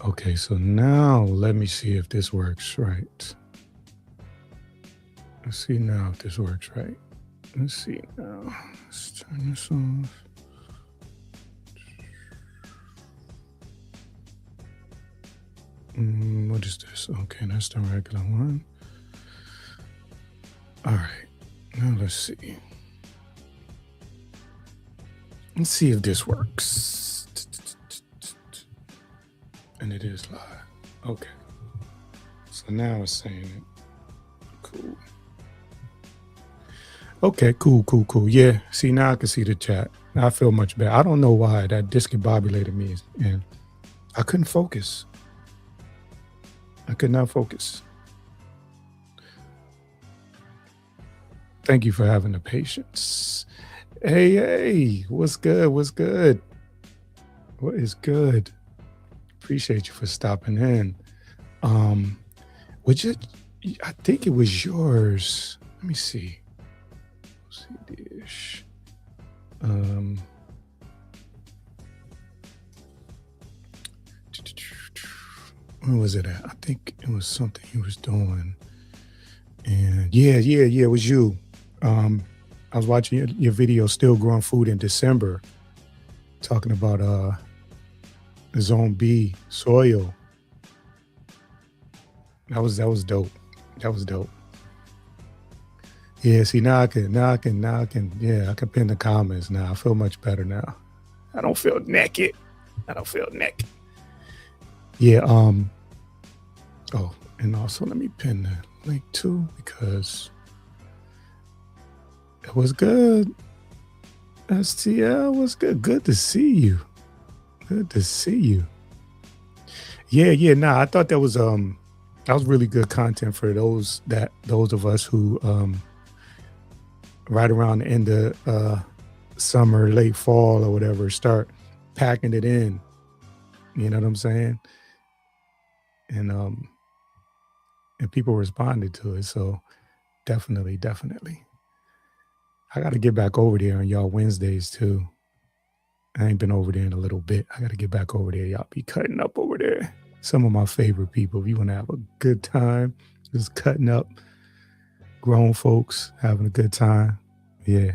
Okay, so now let me see if this works right. Let's see now if this works right. Let's see now. Let's turn this off. What is this? Okay, that's the regular one. All right, now let's see. Let's see if this works. And it is live. Okay. So now it's saying it. Cool. Okay, cool. Yeah, see, now I can see the chat. Now I feel much better. I don't know why that discombobulated me, and I couldn't focus. I could not focus. Thank you for having the patience. Hey, what's good? What's good? What is good? Appreciate you for stopping in. Would you? I think it was yours. Let me see. See dish. Where was it at? I think it was something he was doing. And yeah, it was you. I was watching your video, Still Growing Food in December, talking about Zone B soil. That was dope. That was dope. Yeah, see now I can yeah, I can pin the comments now. I feel much better now. I don't feel naked. Yeah, oh, and also let me pin the link too, because it was good. STL was good. Good to see you. Yeah, nah, I thought that was really good content for those of us who right around the end of summer, late fall or whatever, start packing it in. You know what I'm saying? And people responded to it. So definitely. I got to get back over there on y'all Wednesdays too. I ain't been over there in a little bit. I got to get back over there. Y'all be cutting up over there. Some of my favorite people. If you want to have a good time, just cutting up, grown folks having a good time. Yeah.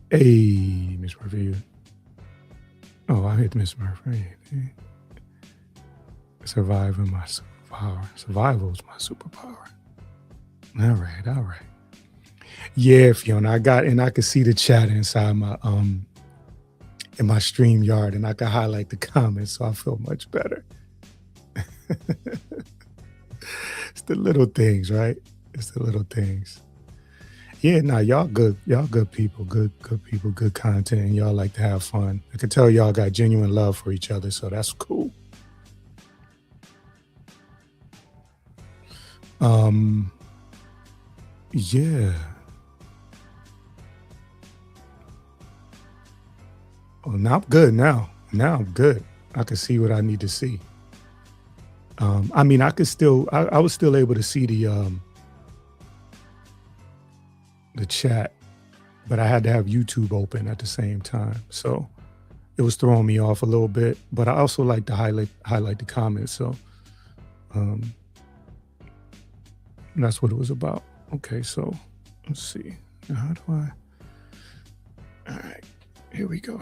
Hey, Miss Murphy. Oh, I hit Miss Murphy. Survival is my superpower. All right. Yeah, Fiona, I could see the chat inside my in my StreamYard, and I could highlight the comments, so I feel much better. It's the little things, right? It's the little things. Yeah, nah, y'all good people, good people, good content, and y'all like to have fun. I can tell y'all got genuine love for each other, so that's cool. Yeah. Oh, now I'm good now. Now I'm good. I can see what I need to see. I mean, I was still able to see the chat, but I had to have YouTube open at the same time. So it was throwing me off a little bit, but I also like to highlight the comments. So that's what it was about. Okay, so let's see. Now how do I? All right, here we go.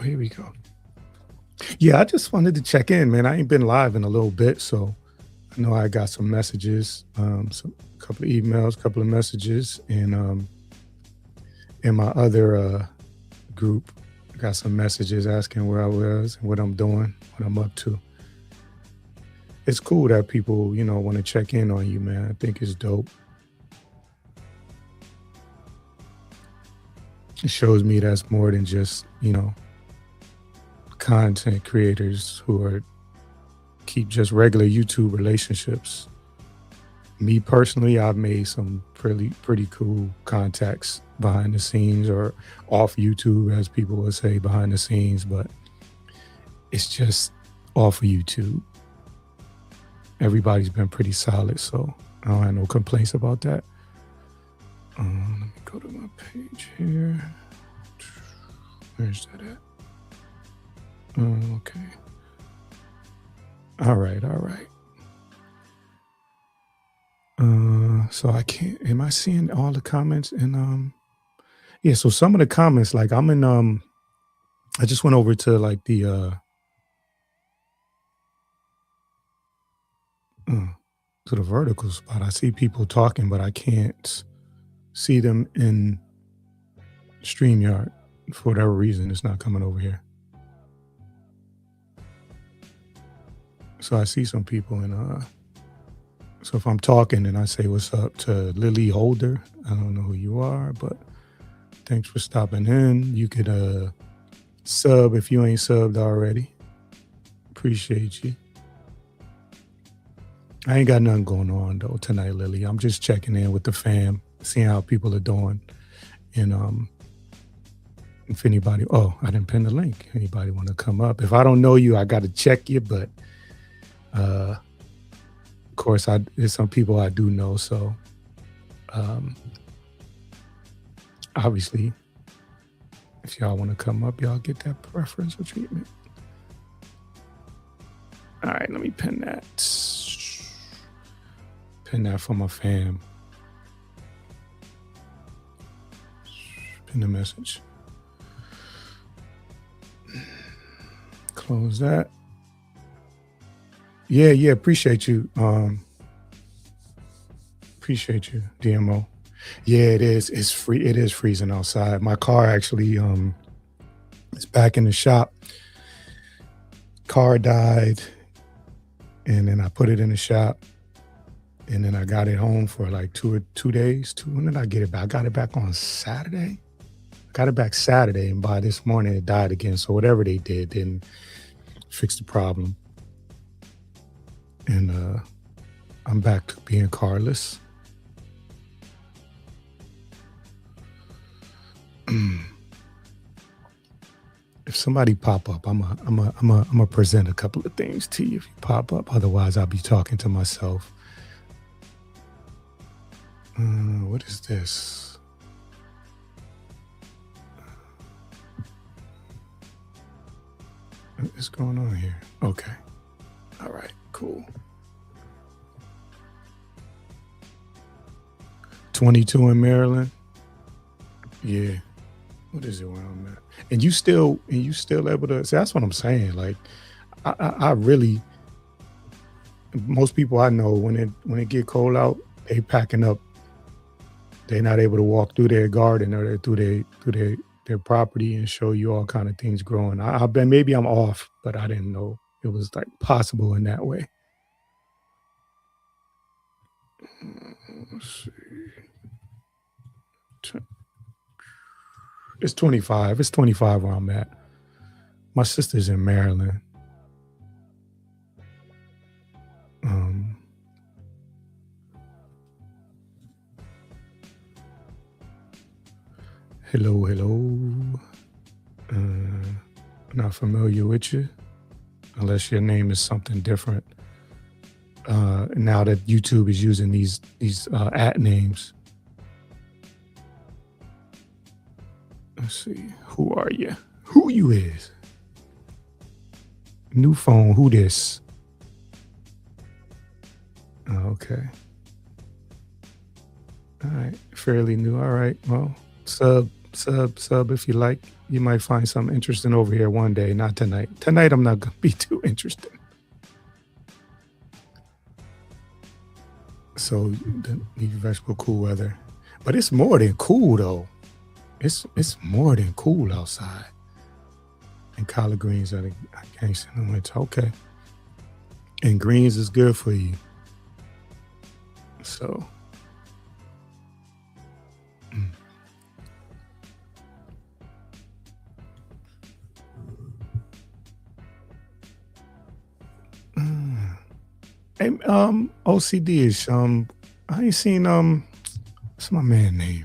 Yeah, I just wanted to check in, man. I ain't been live in a little bit, so I know I got some messages, a couple of emails, couple of messages, and in my other group, I got some messages asking where I was and what I'm doing, what I'm up to. It's cool that people, want to check in on you, man. I think it's dope. It shows me that's more than just, content creators who keep just regular YouTube relationships. Me personally, I've made some pretty cool contacts behind the scenes or off YouTube, as people would say, behind the scenes, but it's just off of YouTube. Everybody's been pretty solid, so I don't have no complaints about that. Let me go to my page here. Where's that at? Okay. All right. All right. So I can't. Am I seeing all the comments? And yeah. So some of the comments, like I'm in. I just went over to like the uh to the vertical spot. I see people talking, but I can't see them in StreamYard for whatever reason. It's not coming over here. So I see some people in. So if I'm talking and I say what's up to Lily Holder, I don't know who you are, but thanks for stopping in. You could sub if you ain't subbed already. Appreciate you. I ain't got nothing going on though tonight, Lily. I'm just checking in with the fam, seeing how people are doing. And if anybody, oh, I didn't pin the link. Anybody want to come up? If I don't know you, I got to check you. But of course, there's some people I do know. So obviously, if y'all want to come up, y'all get that preferential treatment. All right, let me pin that. Pin that for my fam. Pin the message. Close that. Yeah, appreciate you. Appreciate you, DMO. Yeah, it is. It's free. It is freezing outside. My car actually is back in the shop. Car died, and then I put it in the shop, and then I got it home for like 2 days. When did I get it back? I got it back on Saturday. Got it back Saturday, and by this morning it died again. So whatever they did didn't fix the problem, and I'm back to being carless. If somebody pop up, I'm a present a couple of things to you if you pop up. Otherwise, I'll be talking to myself. What is this? What is going on here? Okay. All right, cool. 22 in Maryland. Yeah. What is it where I'm at? And you still able to see, that's what I'm saying. Like I really, most people I know when it get cold out, they packing up. They're not able to walk through their garden or through their property and show you all kind of things growing. I've been, maybe I'm off, but I didn't know it was like possible in that way. Let's see. It's 25. It's 25 where I'm at. My sister's in Maryland. Hello. Not familiar with you, unless your name is something different. Now that YouTube is using these at names. Let's see. Who are you? Who you is? New phone. Who this? Okay. All right. Fairly new. All right. Well, sub if you like. You might find something interesting over here one day. Not tonight. Tonight I'm not gonna be too interested. So the vegetable cool weather, but it's more than cool though. It's more than cool outside. And collard greens are I can't see in the winter. Okay. And greens is good for you. So hey, OCD is I ain't seen what's my man name?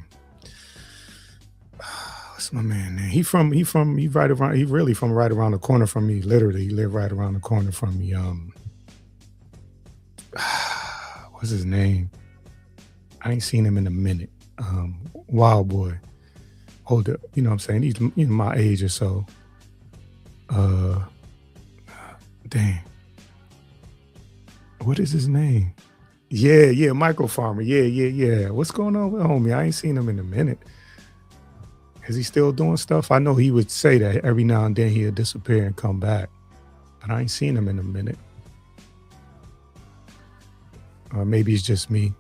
What's my man name? He really from right around the corner from me. Literally, he lived right around the corner from me. What's his name? I ain't seen him in a minute. Wild boy. Older, you know what I'm saying? He's my age or so. Dang. What is his name? Yeah, yeah, Micro Farmer. Yeah, yeah, yeah. What's going on with homie? I ain't seen him in a minute. Is he still doing stuff? I know he would say that every now and then he'll disappear and come back, but I ain't seen him in a minute. Or maybe it's just me.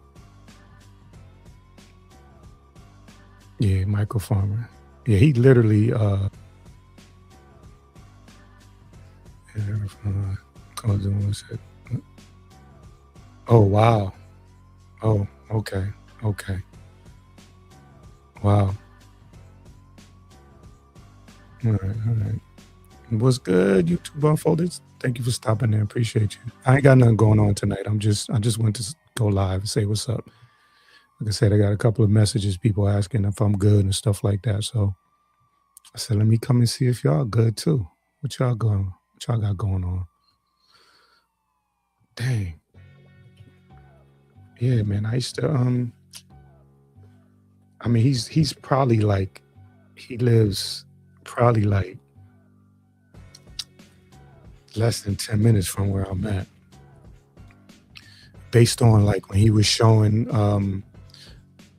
Yeah, Micro Farmer. Yeah, he literally comes in one sec. Oh wow. Oh, okay. Okay. Wow. All right, all right. What's good, YouTube unfolders? Thank you for stopping in. Appreciate you. I ain't got nothing going on tonight. I just went to go live and say what's up. Like I said, I got a couple of messages, people asking if I'm good and stuff like that. So I said, let me come and see if y'all good too. What y'all got going on? Dang. Yeah, man. I used to I mean he's probably like he lives probably like less than 10 minutes from where I'm at. Based on like when he was showing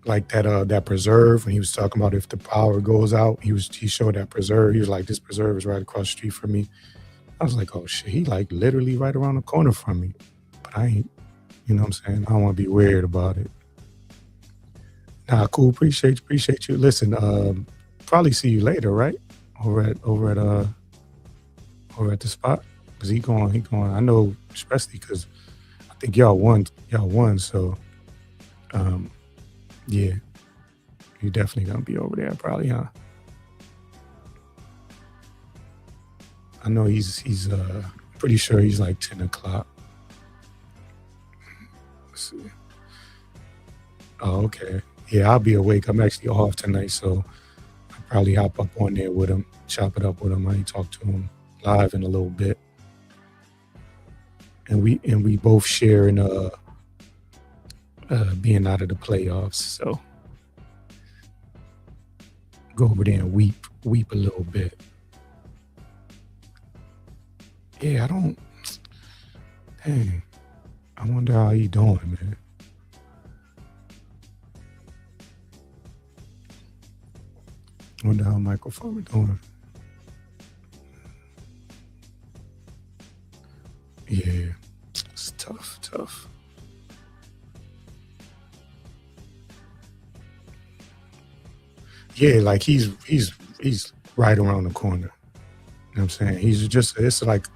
like that preserve when he was talking about if the power goes out, he showed that preserve. He was like, this preserve is right across the street from me. I was like, oh shit, he like literally right around the corner from me. But I ain't, you know what I'm saying? I don't want to be weird about it. Nah, cool. Appreciate you. Listen, probably see you later, right? Over at the spot. Cause he going. I know, especially because I think y'all won. So um, yeah, you definitely gonna be over there, probably, huh? I know he's pretty sure he's like 10 o'clock. Let's see. Oh, okay. Yeah, I'll be awake. I'm actually off tonight, so I'll probably hop up on there with him, chop it up with him. I ain't talk to him live in a little bit. And we both share in being out of the playoffs. So go over there and weep a little bit. Yeah, I don't dang. I wonder how he doing, man. I wonder how Michael Farmer doing. Yeah, it's tough, tough. Yeah, like he's right around the corner. You know what I'm saying? He's just it's like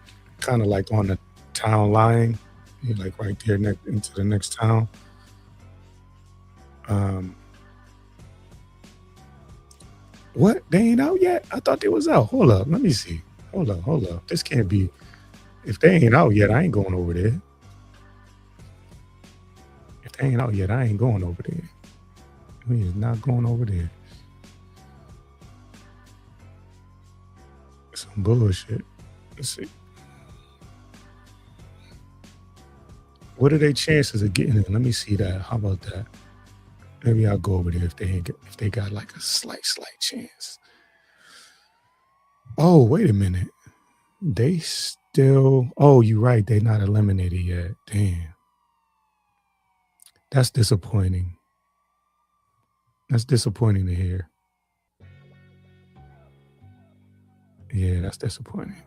kind of like on the town line. He's like right there next into the next town. Um what? They ain't out yet? I thought they was out. Hold up, let me see. Hold up. This can't be if they ain't out yet, I ain't going over there. If they ain't out yet, I ain't going over there. We is not going over there. Some bullshit. Let's see. What are their chances of getting in? Let me see that. How about that? Maybe I'll go over there if they got like a slight chance. Oh, wait a minute. They still oh, you're right. They're not eliminated yet. Damn. That's disappointing. That's disappointing to hear. Yeah, that's disappointing.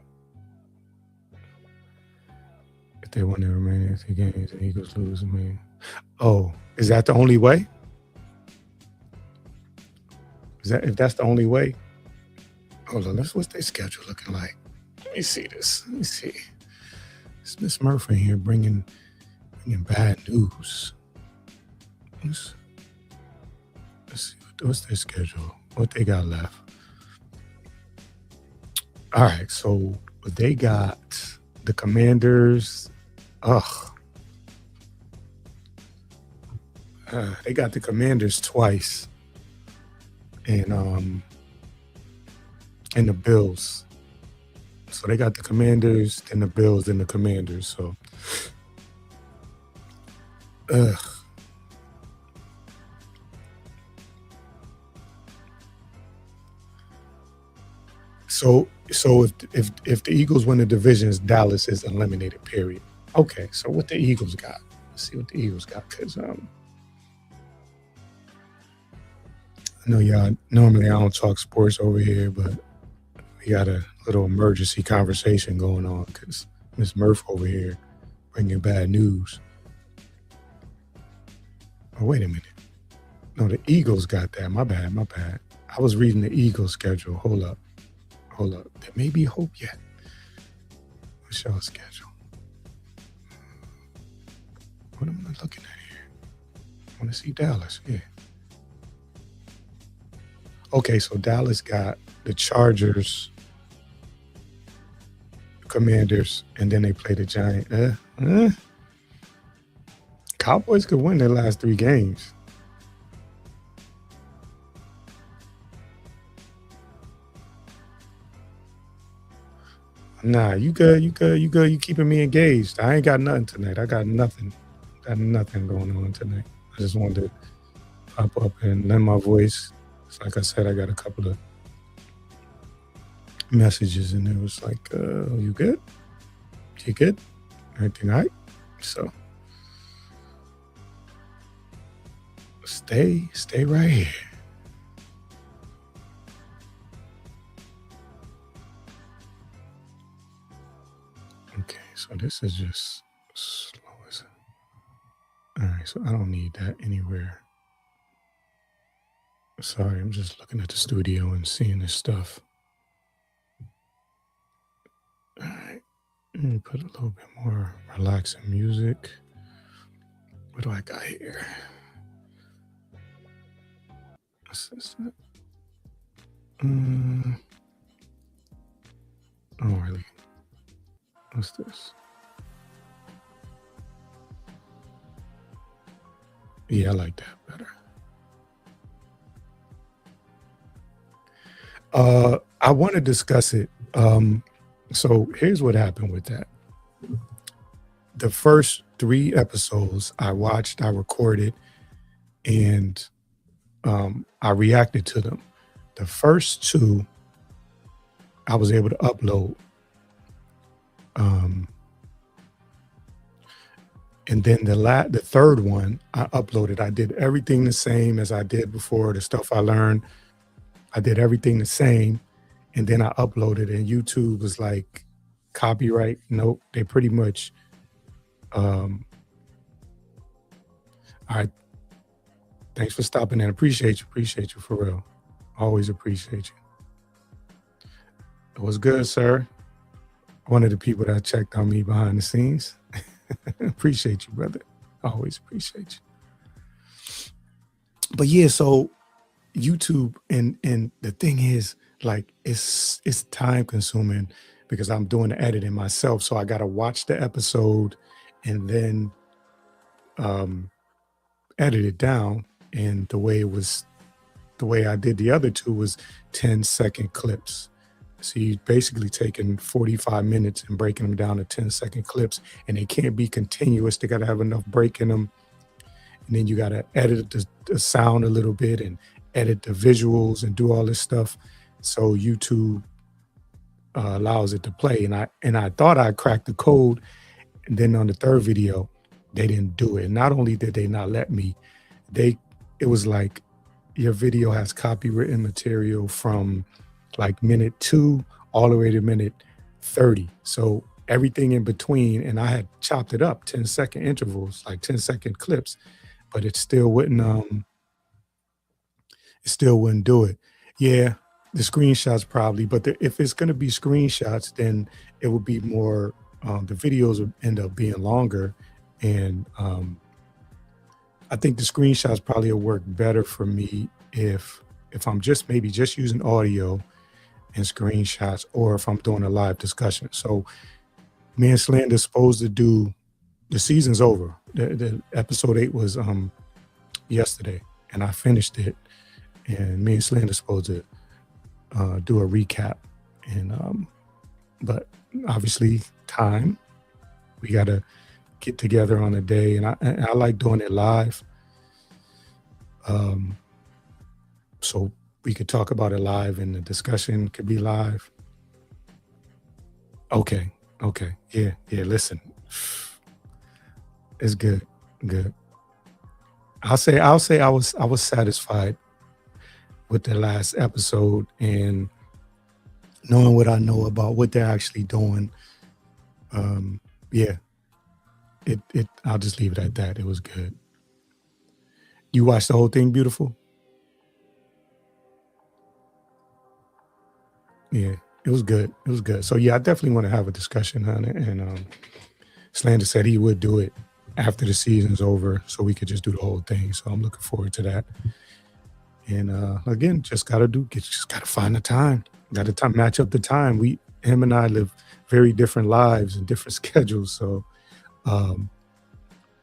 If they win the remaining 3 games, the Eagles lose. I mean, oh, is that the only way? Is that if that's the only way? Hold on, what's their schedule looking like? Let me see this. Let me see. It's Miss Murphy here bringing bad news. Let's, let's see what's their schedule. What they got left? All right, so they got the Commanders. Ugh, they got the Commanders twice, and the Bills. So they got the Commanders, then the Bills, then the Commanders. So, ugh. So So if the Eagles win the divisions, Dallas is eliminated. Period. Okay, so what the Eagles got? Let's see what the Eagles got, because I know y'all normally I don't talk sports over here, but we got a little emergency conversation going on because Miss Murph over here bringing bad news. Oh, wait a minute. No, the Eagles got that. My bad, my bad. I was reading the Eagles schedule. Hold up. Hold up. There may be hope yet. What's y'all schedule? What am I looking at here? I want to see Dallas. Yeah. Okay, so Dallas got the Chargers, Commanders, and then they play the Giants. Cowboys could win their last 3 games. Nah, you good, you good, you good. You keeping me engaged. I ain't got nothing tonight. I got nothing. Got nothing going on tonight. I just wanted to pop up and lend my voice. It's like I said, I got a couple of messages and it was like, you good? You good? Everything all right? So stay right here. Okay, so this is just slow as it. All right, so I don't need that anywhere. Sorry, I'm just looking at the studio and seeing this stuff. All right, let me put a little bit more relaxing music. What do I got here? What's this? Oh, really? What's this? Yeah, I like that better. I want to discuss it. So here's what happened with that. The first 3 episodes I watched, I recorded, and I reacted to them. The first 2, I was able to upload. And then the third one I uploaded. I did everything the same as I did before. The stuff I learned, I did everything the same, and then I uploaded. And YouTube was like, copyright. Nope. They pretty much. All right. Thanks for stopping in. Appreciate you for real. Always appreciate you. It was good, sir. One of the people that checked on me behind the scenes. Appreciate you, brother. Always appreciate you. But yeah, so YouTube and the thing is, like, it's time consuming because I'm doing the editing myself. So I gotta watch the episode and then edit it down. And the way I did the other 2 was 10-second clips. So you basically taking 45 minutes and breaking them down to 10-second clips, and they can't be continuous. They got to have enough break in them. And then you got to edit the sound a little bit and edit the visuals and do all this stuff. So YouTube allows it to play. And I thought I cracked the code. And then on the 3rd video, they didn't do it. And not only did they not let me, it was like, your video has copywritten material from like minute 2 all the way to minute 30. So everything in between, and I had chopped it up 10-second intervals, like 10-second clips, but it still wouldn't do it. Yeah, the screenshots probably, but if it's going to be screenshots, then it would be more, the videos would end up being longer. And I think the screenshots probably will work better for me if I'm just maybe just using audio and screenshots, or if I'm doing a live discussion. So me and Slander's supposed to do, the season's over. The episode 8 was yesterday, and I finished it. And me and Slander's supposed to do a recap. And but obviously time, we gotta get together on a day, and I like doing it live. So we could talk about it live, and the discussion could be live. Okay. Okay. Yeah. Yeah. Listen, it's good. Good. I'll say I was satisfied with the last episode and knowing what I know about what they're actually doing. Um, yeah, it I'll just leave it at that. It was good. You watched the whole thing, beautiful? Yeah, it was good. It was good. So yeah, I definitely want to have a discussion on it. And Slander said he would do it after the season's over, so we could just do the whole thing. So I'm looking forward to that. And again, just gotta find the time. Got to time match up the time. Him and I live very different lives and different schedules, so um,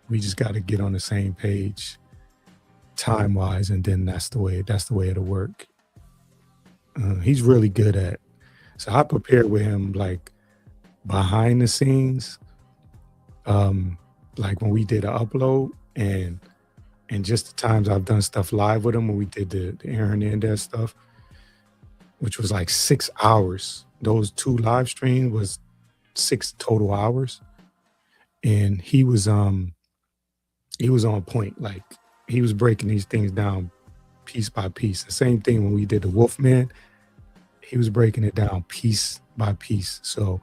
we just got to get on the same page time wise, and then that's the way it'll work. He's really good at. So I prepared with him like behind the scenes, um, like when we did an upload, and just the times I've done stuff live with him when we did the Aaron Hernandez stuff, which was like 6 hours. Those two live streams was 6 total hours, and he was on point. Like he was breaking these things down piece by piece. The same thing when we did the Wolfman, he was breaking it down piece by piece. So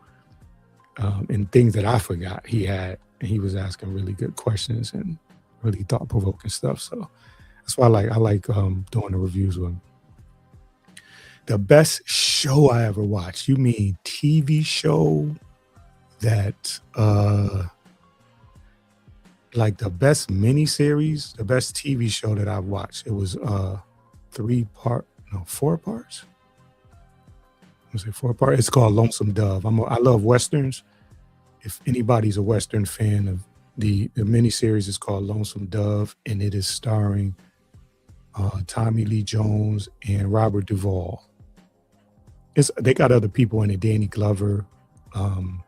and things that I forgot and he was asking really good questions and really thought provoking stuff. So that's why I like doing the reviews with him. The best show I ever watched. You mean TV show that like the best miniseries, the best TV show that I've watched. It was 4 parts. I say 4 part. It's called Lonesome Dove. I love westerns. If anybody's a western fan of the miniseries, is called Lonesome Dove, and it is starring Tommy Lee Jones and Robert Duvall. They got other people in it: Danny Glover, um,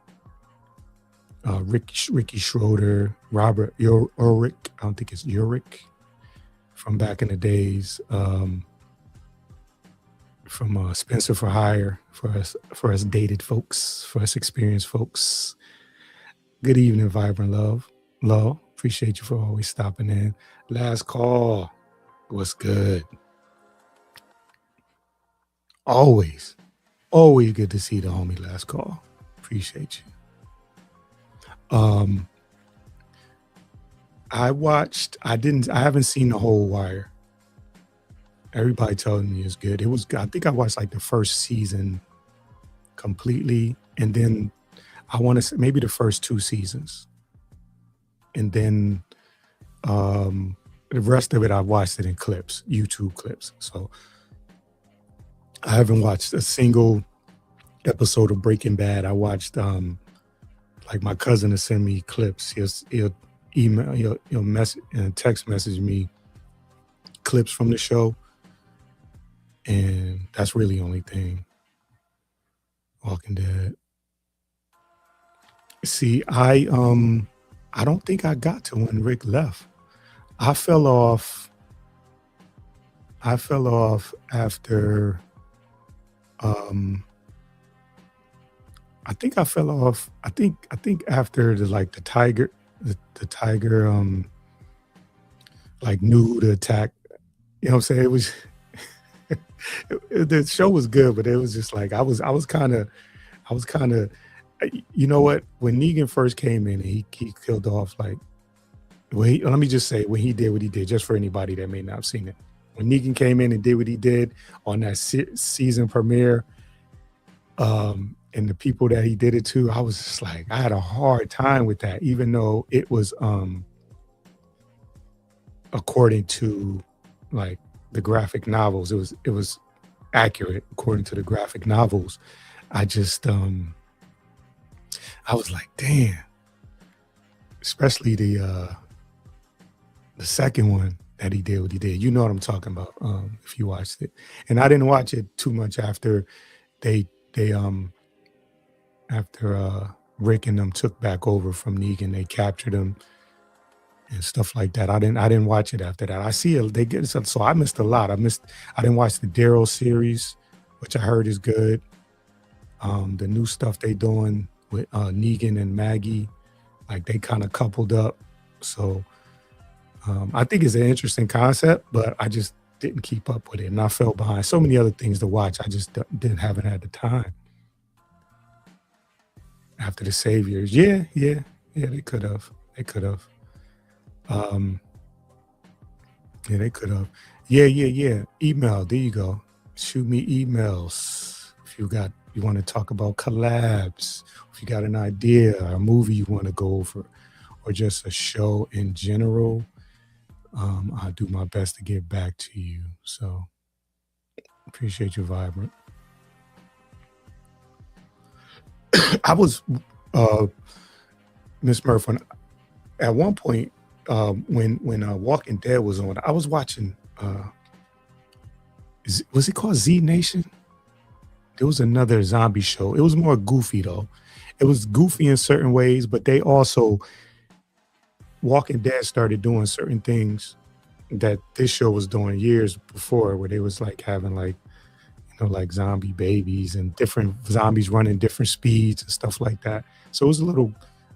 Ricky Schroeder, Robert Ulrich. I don't think it's Ulrich from back in the days. From Spencer for Hire for us dated folks, for us experienced folks. Good evening, Vibrant Love. Love, appreciate you for always stopping in. Last call. What's good? Always, always good to see the homie last call. Appreciate you. I haven't seen the whole Wire. Everybody telling me it's good. It was good. I think I watched like the first season completely, and then I want to say maybe the first 2 seasons, and then the rest of it I watched it in clips, YouTube clips. So I haven't watched a single episode of Breaking Bad. I watched like my cousin to send me clips. He'll email, he'll message and text message me clips from the show, and that's really the only thing. Walking Dead. See, I don't think I got to when Rick left. I fell off. I fell off after. Um, I think I fell off. I think after the tiger, the tiger like knew to attack. You know what I'm saying? It was the show was good, but it was just like I was kind of you know what, when Negan first came in, he killed off like let me just say when he did what he did, just for anybody that may not have seen it. When Negan came in and did what he did on that season premiere, and the people that he did it to, I was just like, I had a hard time with that, even though it was according to like the graphic novels, it was accurate according to the graphic novels. I just I was like, damn, especially the second one that he did what he did. You know what I'm talking about, if you watched it. And I didn't watch it too much after they after Rick and them took back over from Negan. They captured him and stuff like that. I didn't watch it after that. I see it, they get so I missed a lot. I didn't watch the Daryl series, which I heard is good. The new stuff they doing with Negan and Maggie, like they kind of coupled up. So I think it's an interesting concept, but I just didn't keep up with it, and I fell behind. So many other things to watch. I just haven't had the time after the Saviors. Yeah, yeah, yeah. They could have. They could have. Um, yeah, they could have. Yeah, yeah, yeah. Email. There you go. Shoot me emails if you want to talk about collabs. If you got an idea, a movie you want to go over, or just a show in general. I'll do my best to get back to you. So appreciate you, Vibrant. I was Miss Murphy at one point when Walking Dead was on. I was watching. Was it called Z Nation? There was another zombie show. It was more goofy though. It was goofy in certain ways, but they also Walking Dead started doing certain things that this show was doing years before, where they was like having like like zombie babies and different zombies running different speeds and stuff like that. So it was a little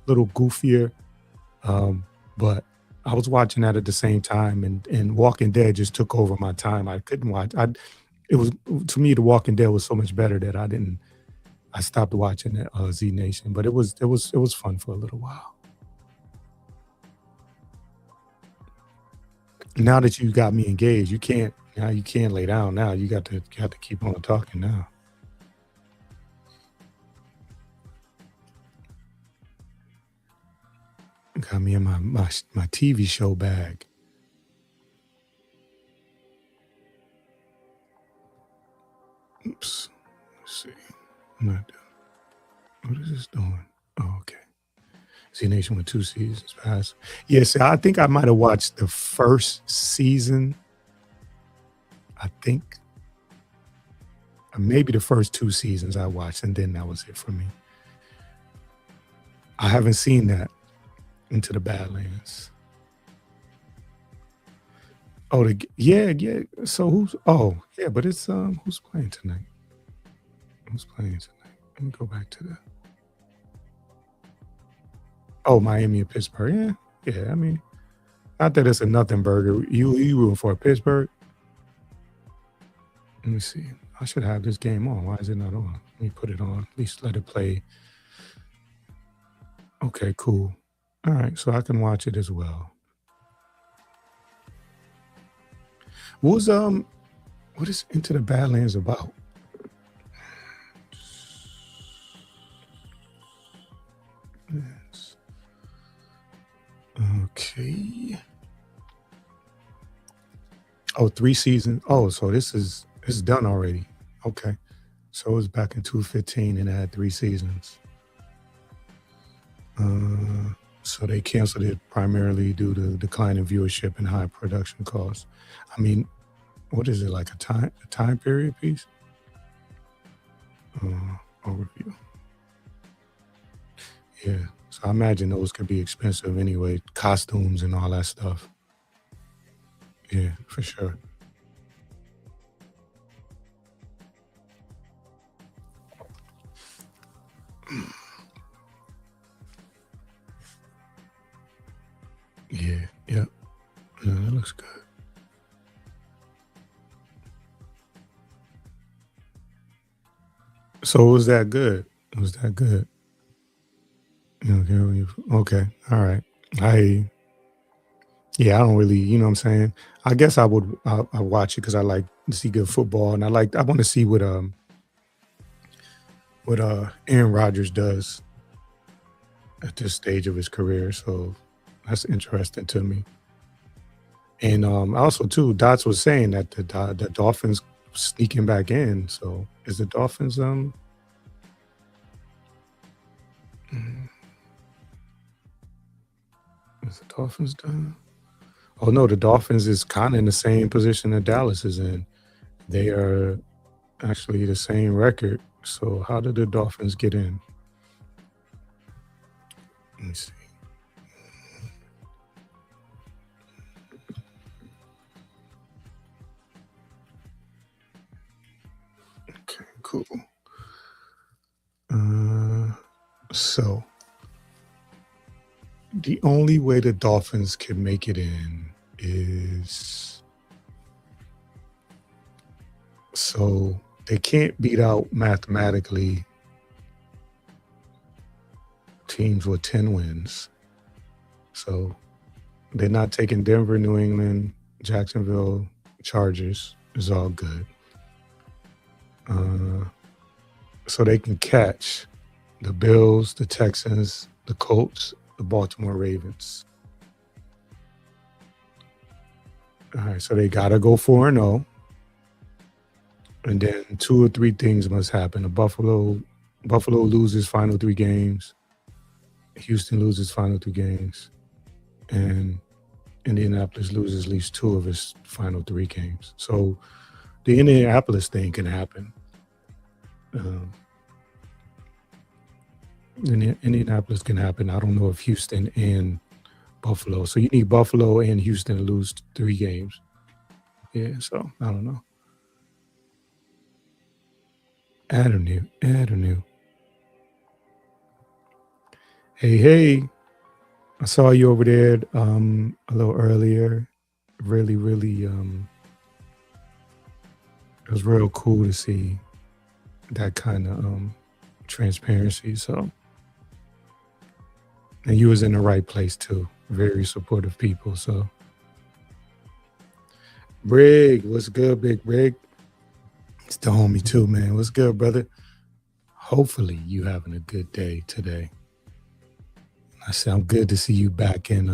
goofier. Um, but I was watching that at the same time, and Walking Dead just took over my time. I couldn't watch. It was to me, The Walking Dead was so much better that I didn't. I stopped watching Z Nation, but it was fun for a little while. Now that you got me engaged, you can't lay down now. You got to keep on talking now. Got me in my TV show bag. Oops. Let's see. I'm not doing. What is this doing? Oh, okay. Z Nation with 2 seasons past. Yes, I think I might have watched the first season. I think maybe the first 2 seasons I watched, and then that was it for me. I haven't seen that Into the Badlands. Oh, yeah, yeah. So who's? Oh, yeah, but it's who's playing tonight? Who's playing tonight? Let me go back to that. Oh, Miami and Pittsburgh. Yeah, yeah. I mean, not that it's a nothing burger. You rooting for Pittsburgh? Let me see. I should have this game on. Why is it not on? Let me put it on. At least let it play. Okay, cool. All right, so I can watch it as well. What is Into the Badlands about? Yes. Okay. Oh, 3 seasons. Oh, so it's done already. Okay. So it was back in 2015 and it had 3 seasons. So they canceled it primarily due to decline in viewership and high production costs. I mean, what is it, like a time period piece? Overview. Yeah. So I imagine those could be expensive anyway, costumes and all that stuff. Yeah, for sure. Yeah, yeah. Yeah, that looks good. So was that good? Was that good? Okay, okay, all right. I Yeah, I don't really, you know what I'm saying. I guess I watch it because I like to see good football, and I want to see what Aaron Rodgers does at this stage of his career. So that's interesting to me. And also too, Dots was saying that the Dolphins sneaking back in. So is the Dolphins mm, is the Dolphins done? Oh no, the Dolphins is kind of in the same position that Dallas is in. They are actually the same record. So how did the Dolphins get in? Let me see. Okay, cool. So the only way the Dolphins can make it in is so they can't beat out mathematically teams with 10 wins. So they're not taking Denver, New England, Jacksonville, Chargers is all good. So they can catch the Bills, the Texans, the Colts, the Baltimore Ravens. All right, so they got to go 4-0. And then 2 or 3 things must happen. Buffalo loses final 3 games. Houston loses final 2 games. And Indianapolis loses at least 2 of its final 3 games. So the Indianapolis thing can happen. Indianapolis can happen. I don't know if Houston and Buffalo. So you need Buffalo and Houston to lose 3 games. Yeah, so I don't know. I don't know. Hey. I saw you over there a little earlier. Really, it was real cool to see that kind of transparency. So, and you was in the right place too. Very supportive people. So, Brig, what's good, Big Brig? It's the homie too, man. What's good, brother? Hopefully you having a good day today. I sound good to see you back in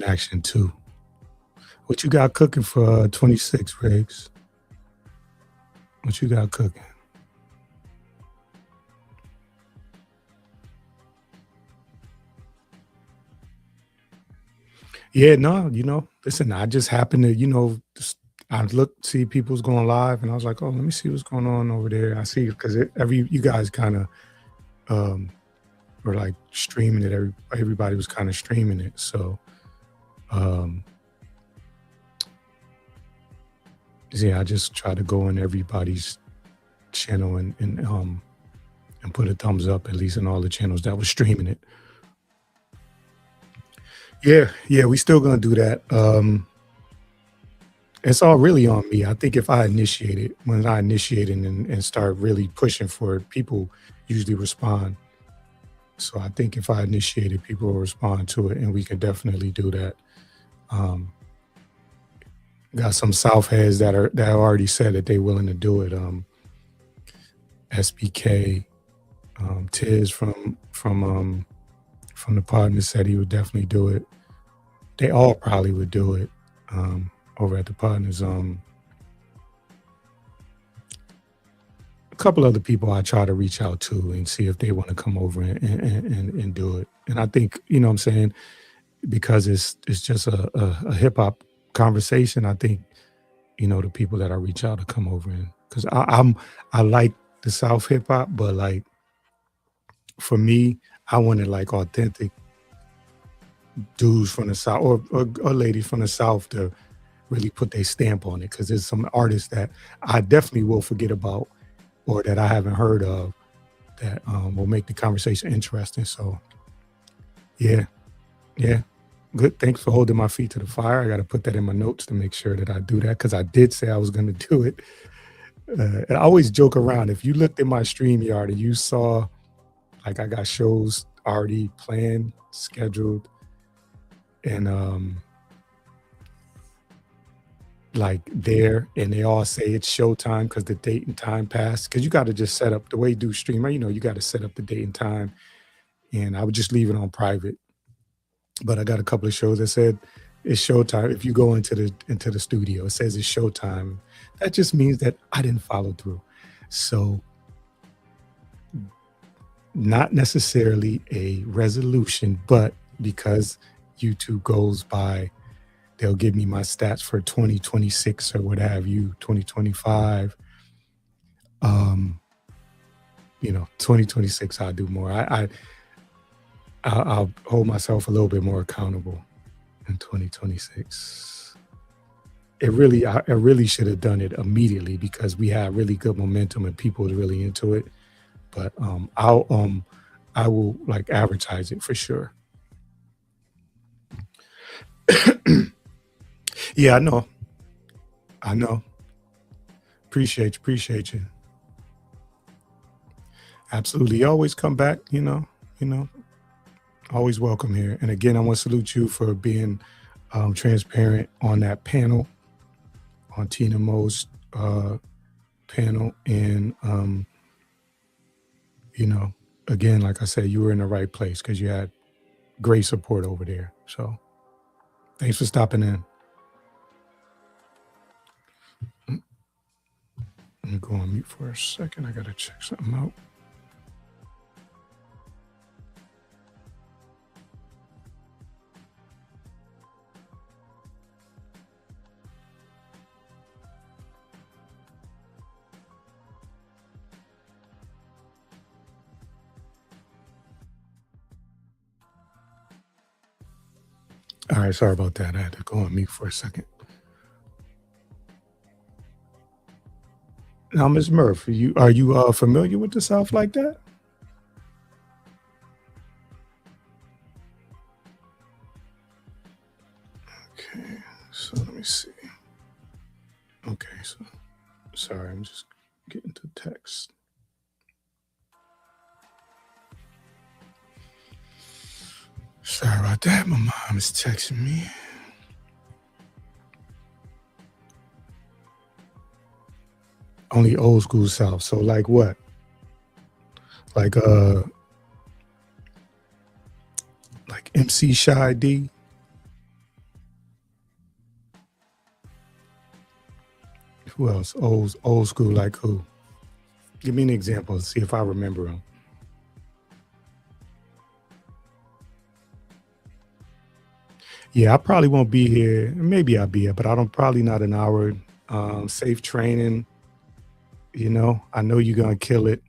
action too. What you got cooking for 26, Riggs? What you got cooking? Yeah, no, listen, I just happened to, I looked, see people's going live, and I was like, oh, let me see what's going on over there. I see, because you guys kind of were like streaming it. Everybody was kind of streaming it. So, yeah, I just try to go in everybody's channel and put a thumbs up, at least in all the channels that were streaming it. Yeah, we still gonna do that. It's all really on me. I think if when I initiate it and start really pushing for it, people usually respond. So I think if I initiate it, people will respond to it, and we can definitely do that. Got some South heads that already said that they willing to do it. SBK, Tiz from the partners said he would definitely do it. They all probably would do it over at the partners. A couple other people I try to reach out to and see if they want to come over and do it. And I think, what I'm saying, because it's just a hip hop conversation, I think, the people that I reach out to come over in, because I like the South hip hop, but like for me, I wanted like authentic dudes from the South or ladies from the South to really put their stamp on it, because there's some artists that I definitely will forget about or that I haven't heard of that will make the conversation interesting. So yeah, good. Thanks for holding my feet to the fire. I got to put that in my notes to make sure that I do that, because I did say I was going to do it. And I always joke around. If you looked at my StreamYard and you saw, like, I got shows already planned, scheduled, and like there, and they all say it's showtime because the date and time passed. Because you got to just set up the way you do streamer. You got to set up the date and time, and I would just leave it on private. But I got a couple of shows that said it's showtime. If you go into the studio, it says it's showtime. That just means that I didn't follow through. So not necessarily a resolution, but because YouTube goes by, they'll give me my stats for 2026 or what have you, 2025. 2026 I'll do more. I'll hold myself a little bit more accountable in 2026. I really should have done it immediately, because we had really good momentum and people was really into it. but I will like advertise it for sure. Yeah, I know. I know. Appreciate you. Appreciate you. Absolutely. You always come back, you know, always welcome here. And again, I want to salute you for being transparent on that panel, on Tina Mo's panel. And, you know, again, like I said, you were in the right place because you had great support over there. So thanks for stopping in. Let me go on mute for a second. I got to check something out. All right, sorry about that. I had to go on mute for a second. Now, Ms. Murph, are you familiar with the South like that? Okay, so let me see. Okay, so sorry, I'm just getting to text. Sorry about that. My mom is texting me. Only old school South. So like what? Like MC Shy D. Who else? Old school like who? Give me an example. See if I remember them. Yeah, I probably won't be here. Maybe I'll be here, but I don't probably not an hour. Safe training. You know, I know you're gonna kill it.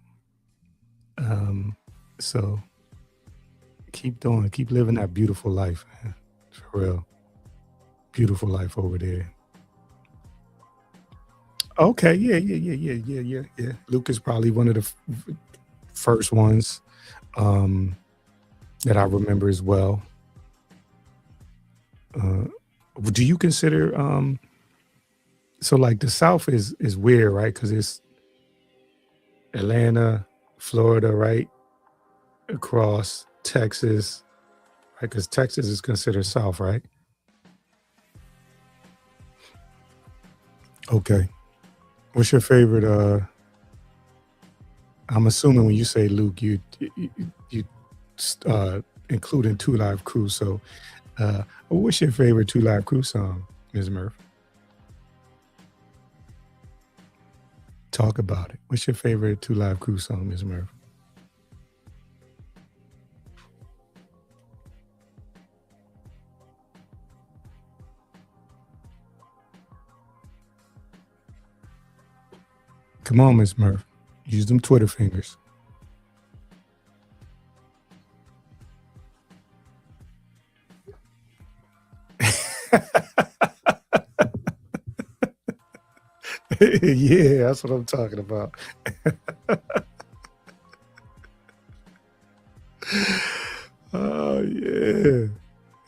So keep doing, keep living that beautiful life, man. For real. Beautiful life over there. Okay, yeah. Luke is probably one of the first ones that I remember as well. Do you consider so like the South is weird, right? Because it's Atlanta, Florida, right? Across Texas, right? Because Texas is considered South, right? Okay. What's your favorite? I'm assuming when you say Luke, you including Two Live Crew. So, what's your favorite Two Live Crew song, Ms. Murph? Talk about it. What's your favorite Two Live Crew song, Ms. Murph? Come on, Ms. Murph. Use them Twitter fingers. Yeah, that's what I'm talking about. Oh yeah. You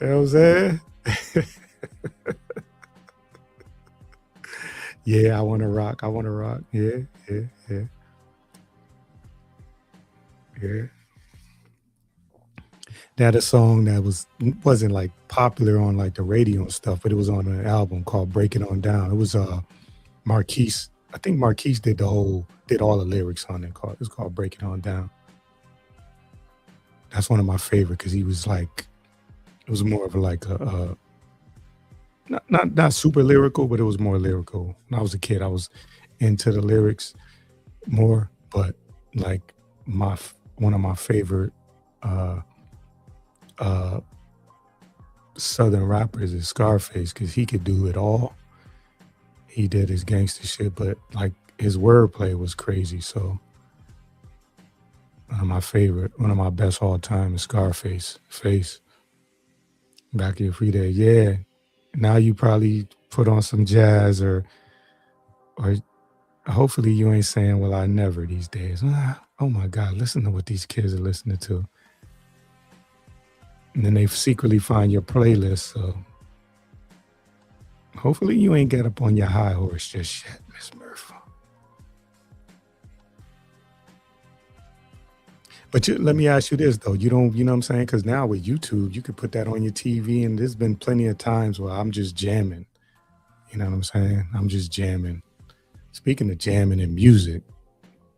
know what I'm saying? Yeah, I wanna rock. I wanna rock. Yeah. That a song that wasn't like popular on like the radio and stuff, but it was on an album called Break It On Down. It was Marquise. I think Marquise did all the lyrics on it. It's called Break It On Down. That's one of my favorite because he was like, it was more of like a not super lyrical, but it was more lyrical. When I was a kid, I was into the lyrics more, but like one of my favorite Southern rappers is Scarface because he could do it all. He did his gangster shit, but like his wordplay was crazy. So one of my best all time is Scarface. Face. Back in your free day. Yeah. Now you probably put on some jazz or Hopefully you ain't saying, "Well, I never" these days. Oh my God, listen to what these kids are listening to. And then they secretly find your playlist. So hopefully you ain't get up on your high horse just yet, Miss Murphy. But let me ask you this though. You don't, you know what I'm saying? Because now with YouTube, you could put that on your TV, and there's been plenty of times where I'm just jamming. You know what I'm saying? I'm just jamming. Speaking of jamming and music,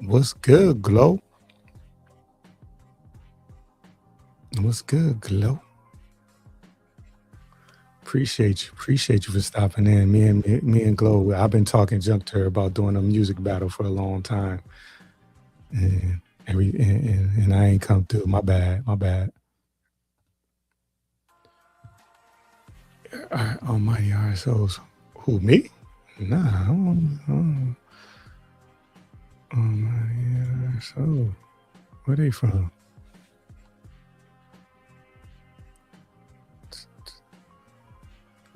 what's good, Glow? What's good, Glow? Appreciate you for stopping in. Me and Glow, I've been talking junk to her about doing a music battle for a long time, and and I ain't come through. My bad. Almighty RSOs. Who, me? Nah, I don't. Almighty RSO. Where they from?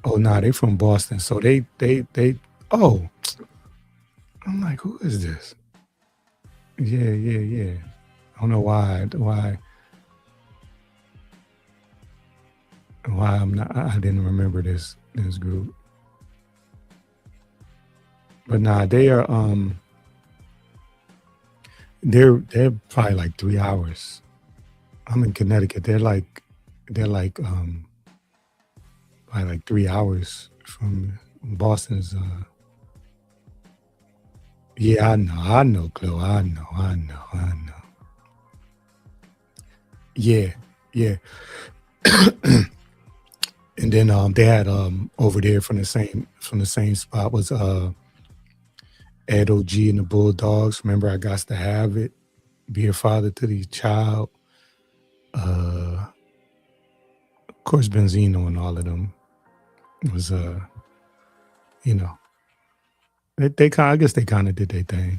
Oh, nah, they from Boston. So they. Oh, I'm like, who is this? Yeah. I don't know why I'm not. I didn't remember this group. But nah, they are. They're probably like 3 hours. I'm in Connecticut. They're like probably like 3 hours from Boston's. Yeah, I know, Chloe. I know. Yeah. And then they had over there from the same spot was Ed OG and the Bulldogs. Remember, I got to have it. Be a father to the child. Of course, Benzino and all of them was you know, they kind. I guess they kind of did their thing.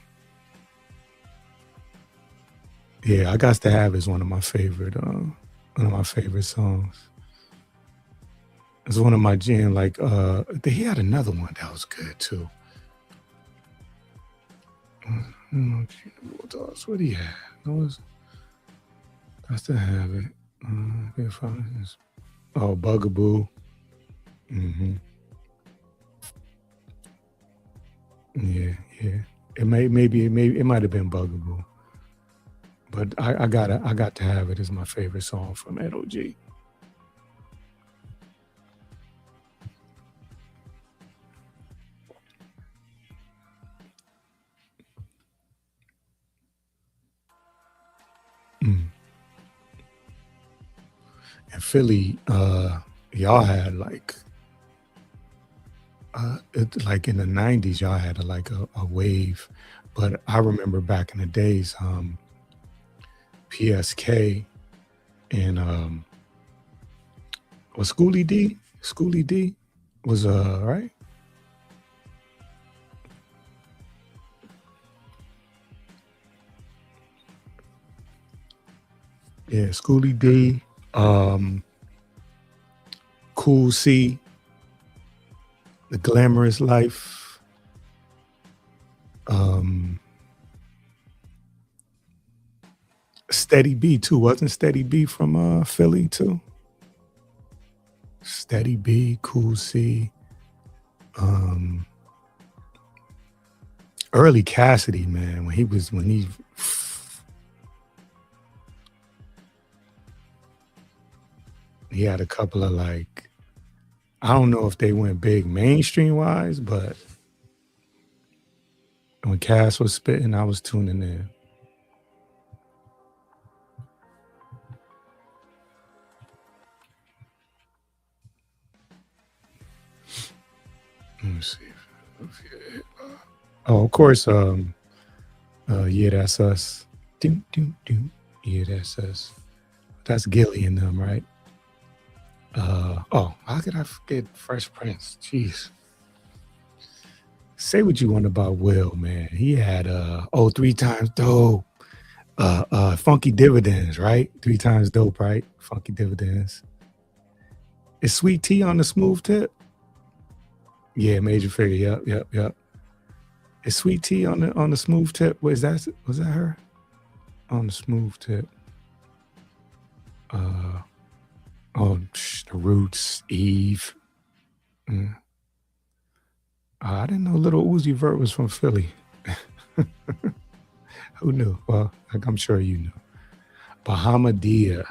Yeah, I got to have is one of my favorite songs. It's one of my jam. Like he had another one that was good too. What he had? Got to have it. Oh, Bugaboo. Yeah. It might have been Bugaboo, but I got to have it as my favorite song from Ed OG. And Philly, y'all had like like in the 90s, y'all had a wave. But I remember back in the days, PSK and was Schoolie D? Schoolie D was right? Yeah, Schoolie D, Cool C, The Glamorous Life, Steady B too. Wasn't Steady B from Philly too? Steady B, Cool C, early Cassidy, man, when he had a couple of like, I don't know if they went big mainstream wise, but when Cass was spitting, I was tuning in. Let me see. Oh, of course. Yeah, that's us. Yeah, that's us. That's Gilly and them, right? Oh, how could I forget Fresh Prince? Jeez. Say what you want about Will, man. He had 3 times dope. Funky Dividends, right? 3 times dope, right? Funky Dividends. Is Sweet Tea on the smooth tip? Yeah, Major Figure. Yep. Is Sweet Tea on the smooth tip? Was that her on the smooth tip? Oh, the Roots, Eve. Mm. I didn't know Little Uzi Vert was from Philly. Who knew? Well, I'm sure you knew. Bahamadia.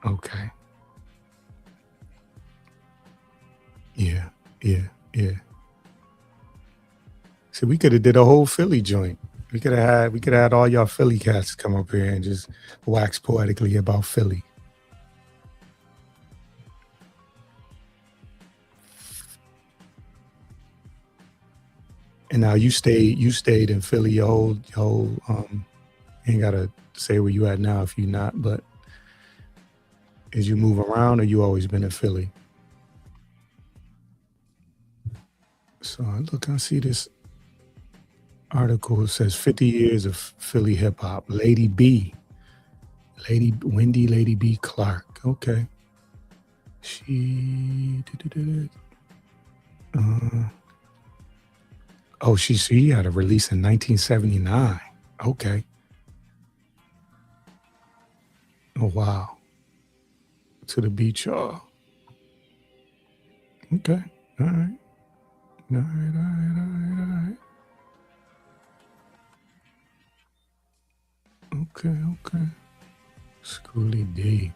Okay. Yeah. See, we could have did a whole Philly joint. We could have had all y'all Philly cats come up here and just wax poetically about Philly. And now you stayed in Philly your whole you ain't gotta say where you at now if you not, but is you move around or you always been in Philly? So look, I see this article. It says 50 years of Philly hip hop. Lady B. Wendy Lady B Clark. Okay. She she had a release in 1979. Okay. Oh wow. To the beach, y'all. Okay. All right. All right. Okay. Schooly D.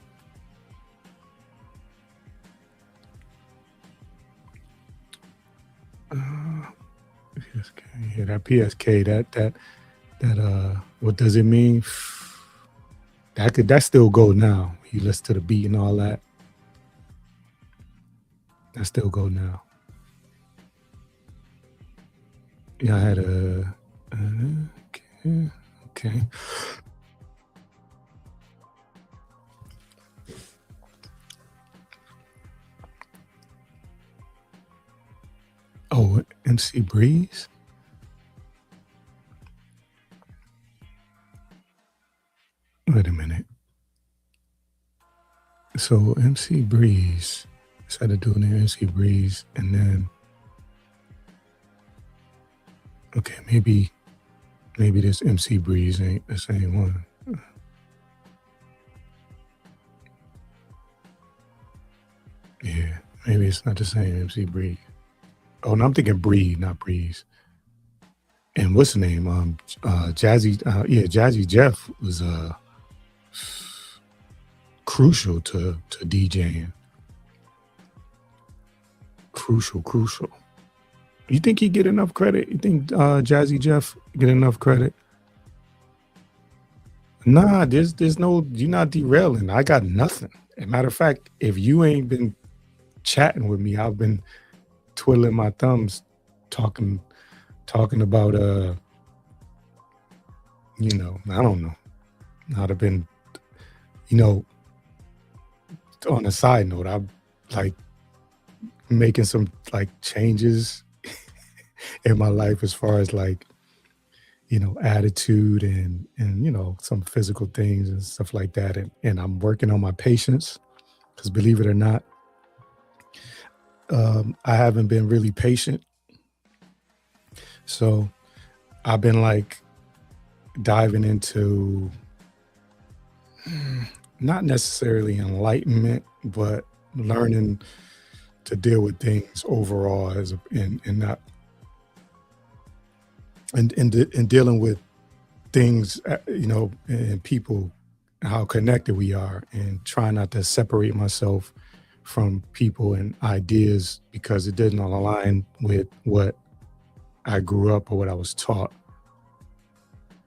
PSK. Yeah, that PSK, that what does it mean? That still go now. You listen to the beat and all that. That still go now. Yeah, I had a okay. Oh, MC Breeze. Wait a minute. So MC Breeze started doing the MC Breeze, and then okay, maybe this MC Breeze ain't the same one. Yeah, maybe it's not the same MC Breeze. Oh, no, I'm thinking Breeze, not Breeze. And what's the name? Jazzy. Jazzy Jeff was crucial to DJing. Crucial. You think he get enough credit? You think Jazzy Jeff get enough credit? Nah, there's no. You're not derailing. I got nothing. As a matter of fact, if you ain't been chatting with me, I've been twiddling my thumbs, talking about I don't know. I'd have been, on a side note, I'm like making some like changes in my life as far as like, attitude and some physical things and stuff like that. And I'm working on my patience because believe it or not, I haven't been really patient. So I've been like diving into not necessarily enlightenment, but learning to deal with things overall and dealing with things, and people, how connected we are, and trying not to separate myself from people and ideas because it doesn't align with what I grew up or what I was taught.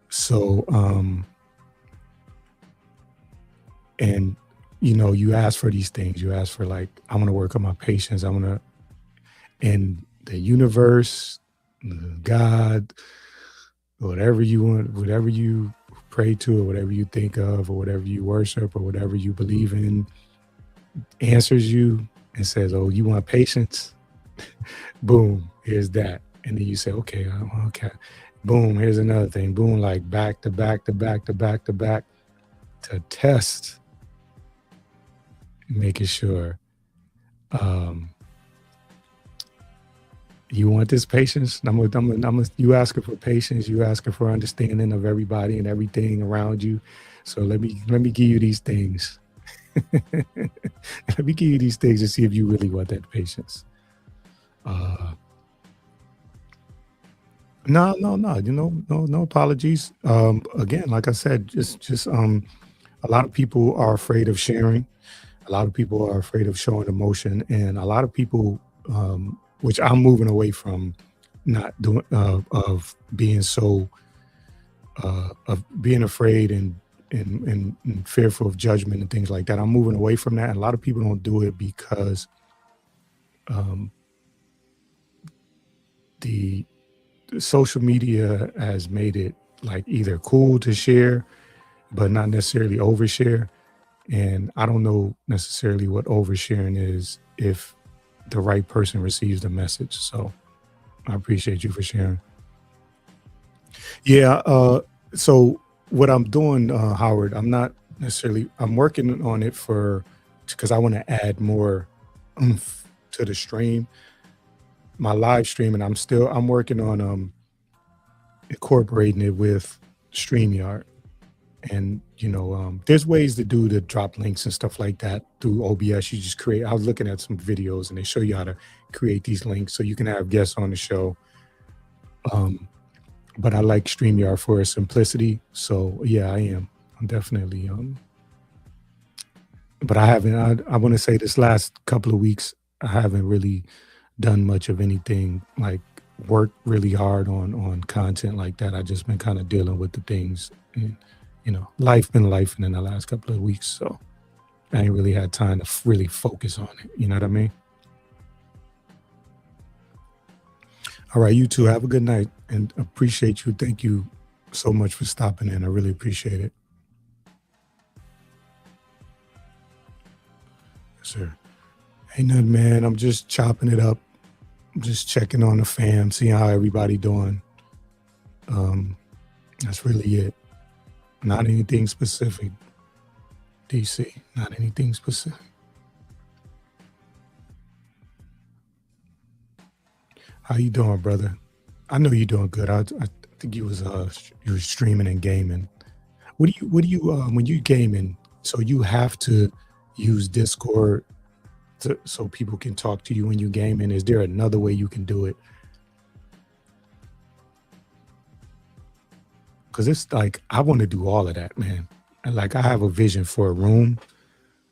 So, and you ask for these things. You ask for like, I want to work on my patience. And the universe, God, whatever you want, whatever you pray to, or whatever you think of, or whatever you worship, or whatever you believe in, answers you and says, "Oh, you want patience? Boom, here's that." And then you say, "Okay, okay." Boom, here's another thing. Boom, like back to back to back to back to back to test, making sure You want this patience? You asking for patience. You asking for understanding of everybody and everything around you. So let me give you these things. Let me give you these things to see if you really want that patience. Uh, no, no, no. No apologies. Again, like I said, just a lot of people are afraid of sharing. A lot of people are afraid of showing emotion, and a lot of people, which I'm moving away from, not doing of being so of being afraid and fearful of judgment and things like that. I'm moving away from that. And a lot of people don't do it because um, the social media has made it like either cool to share, but not necessarily overshare. And I don't know necessarily what oversharing is if the right person receives the message. So I appreciate you for sharing. Yeah. So what I'm doing, Howard, I'm not necessarily, I'm working on it for, because I want to add more oomph to the stream, my live stream. And I'm working on incorporating it with StreamYard. And there's ways to do the drop links and stuff like that through OBS. You just create. I was looking at some videos and they show you how to create these links so you can have guests on the show. Um, but I like StreamYard for its simplicity. So yeah, I am. I'm definitely. But I haven't. I want to say this last couple of weeks, I haven't really done much of anything like work really hard on content like that. I just been kind of dealing with the things, and life been life in the last couple of weeks. So I ain't really had time to really focus on it. You know what I mean? All right, you too. Have a good night and appreciate you. Thank you so much for stopping in. I really appreciate it. Yes, sir. Ain't nothing, man. I'm just chopping it up. I'm just checking on the fam, seeing how everybody doing. Um, that's really it. Not anything specific, DC. Not anything specific. How you doing, brother? I know you're doing good. I think you were streaming and gaming. What do you when you gaming? So you have to use Discord so people can talk to you when you gaming. Is there another way you can do it? Because it's like I want to do all of that, man. And like I have a vision for a room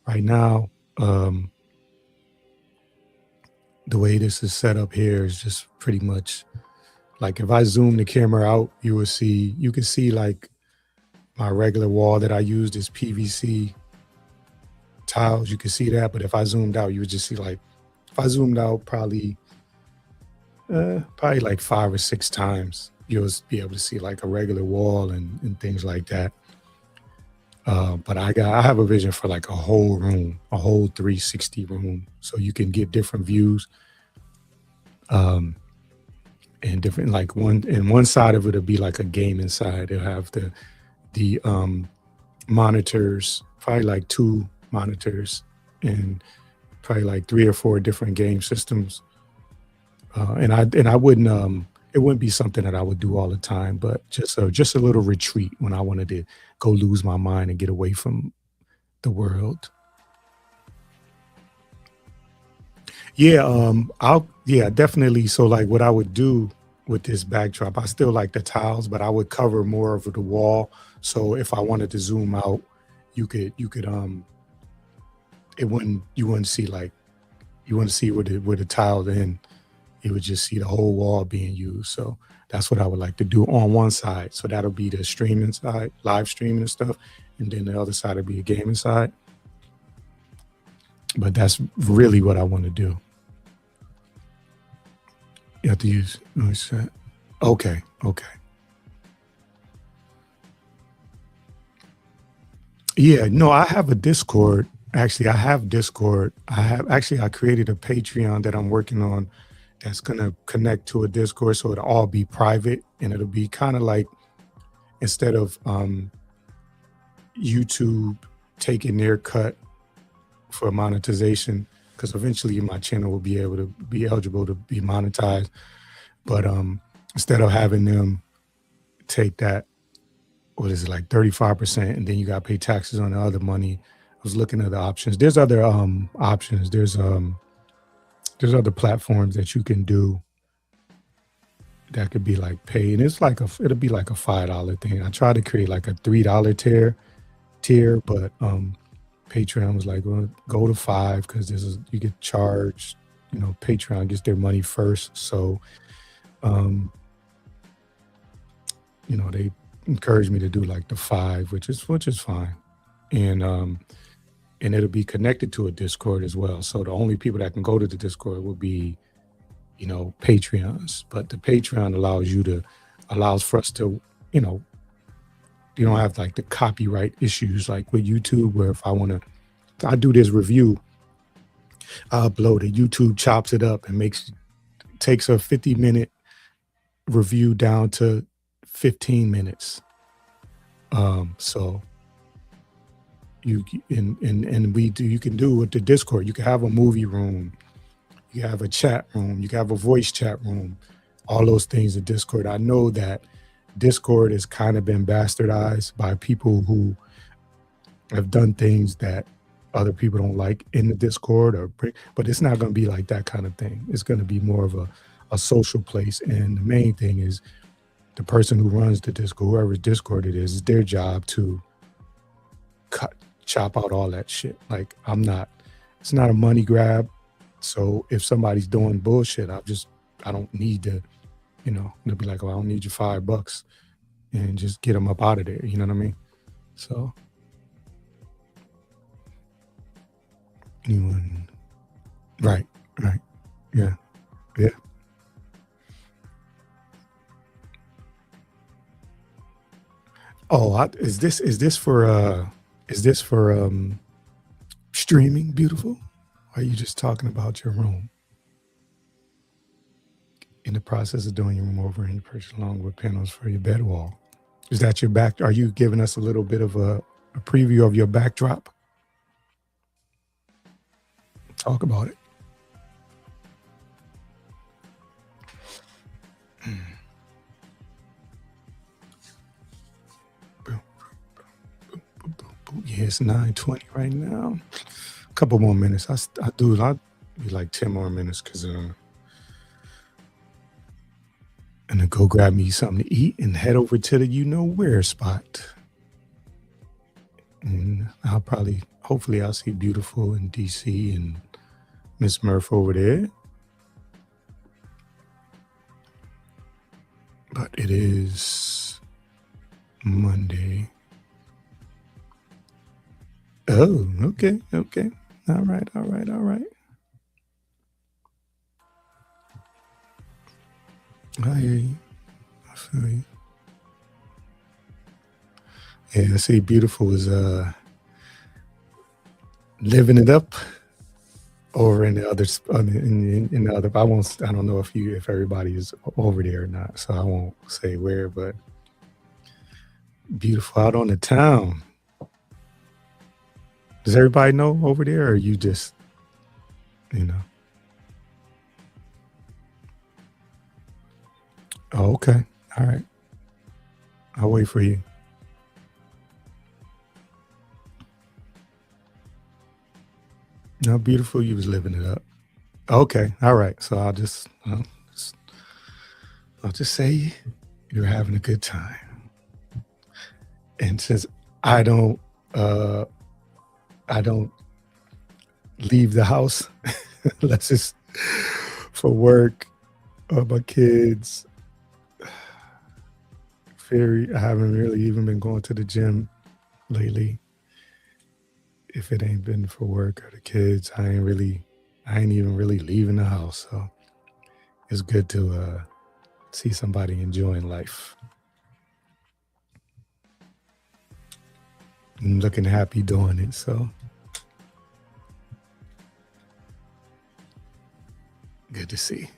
right now. Um, the way this is set up here is just pretty much like if I zoom the camera out, you can see like my regular wall that I used is PVC tiles. You can see that, but if I zoomed out, you would just see like if I zoomed out probably like 5 or 6 times, you'll be able to see like a regular wall and things like that. But I have a vision for like a whole room, a whole 360 room, so you can get different views. Um, and different like one side of it'll be like a gaming side. It'll have the monitors, probably like 2 monitors, and probably like 3 or 4 different game systems. And I wouldn't it wouldn't be something that I would do all the time, but just a little retreat when I wanted to go lose my mind and get away from the world. Yeah, I'll yeah, definitely. So like what I would do with this backdrop, I still like the tiles, but I would cover more of the wall. So if I wanted to zoom out, you could it wouldn't you wouldn't see like you wouldn't see where the tile in. You would just see the whole wall being used. So that's what I would like to do on one side. So that'll be the streaming side, live streaming and stuff. And then the other side will be a gaming side. But that's really what I want to do. You have to use noise set. Okay, okay. Yeah, no, I have a Discord. Actually, I have Discord. I created a Patreon that I'm working on that's gonna connect to a Discord so it'll all be private and it'll be kind of like instead of YouTube taking their cut for monetization, because eventually my channel will be able to be eligible to be monetized. But instead of having them take that, what is it, like 35%, and then you got to pay taxes on the other money, I was looking at the options. There's other options. There's other platforms that you can do that could be like paid. And it's like it'll be like a $5 thing. I tried to create like a $3 tier, but Patreon was like, well, go to 5 because you get charged. Patreon gets their money first, so they encouraged me to do like the 5, which is fine, and it'll be connected to a Discord as well. So the only people that can go to the Discord will be Patreons, but the Patreon allows for us to you don't have like the copyright issues like with YouTube, where if I do this review, I upload it, YouTube chops it up and takes a 50-minute review down to 15 minutes. So you can do with the Discord. You can have a movie room, you have a chat room, you can have a voice chat room, all those things in Discord. I know that Discord has kind of been bastardized by people who have done things that other people don't like in the Discord, but it's not going to be like that kind of thing. It's going to be more of a social place. And the main thing is the person who runs the Discord, whoever's Discord it is, it's their job to chop out all that shit. Like it's not a money grab. So if somebody's doing bullshit, I don't need to, they'll be like, oh, I don't need your $5 and just get them up out of there. You know what I mean? So anyone, right. Yeah. Oh, is this for streaming, beautiful? Or are you just talking about your room? In the process of doing your room over, and you purchased along with panels for your bed wall. Is that your back? Are you giving us a little bit of a preview of your backdrop? Talk about it. Yeah, it's 9:20 right now. A couple more minutes. I'll be like 10 more minutes because and then go grab me something to eat and head over to the where spot. And hopefully I'll see Beautiful in DC and Miss Murph over there. But it is Monday. Oh, okay. All right. I hear you. I feel you. Yeah, I see Beautiful is living it up over in the other in the other. I don't know if everybody is over there or not, so I won't say where, but Beautiful out on the town. Does everybody know over there, or you just Oh, okay. All right. I'll wait for you. How beautiful you was living it up. Okay. All right. So I'll just say you're having a good time. And since I don't leave the house unless it's for work or my kids, I haven't really even been going to the gym lately. If it ain't been for work or the kids, I ain't even really leaving the house. So it's good to see somebody enjoying life and looking happy doing it. So good to see.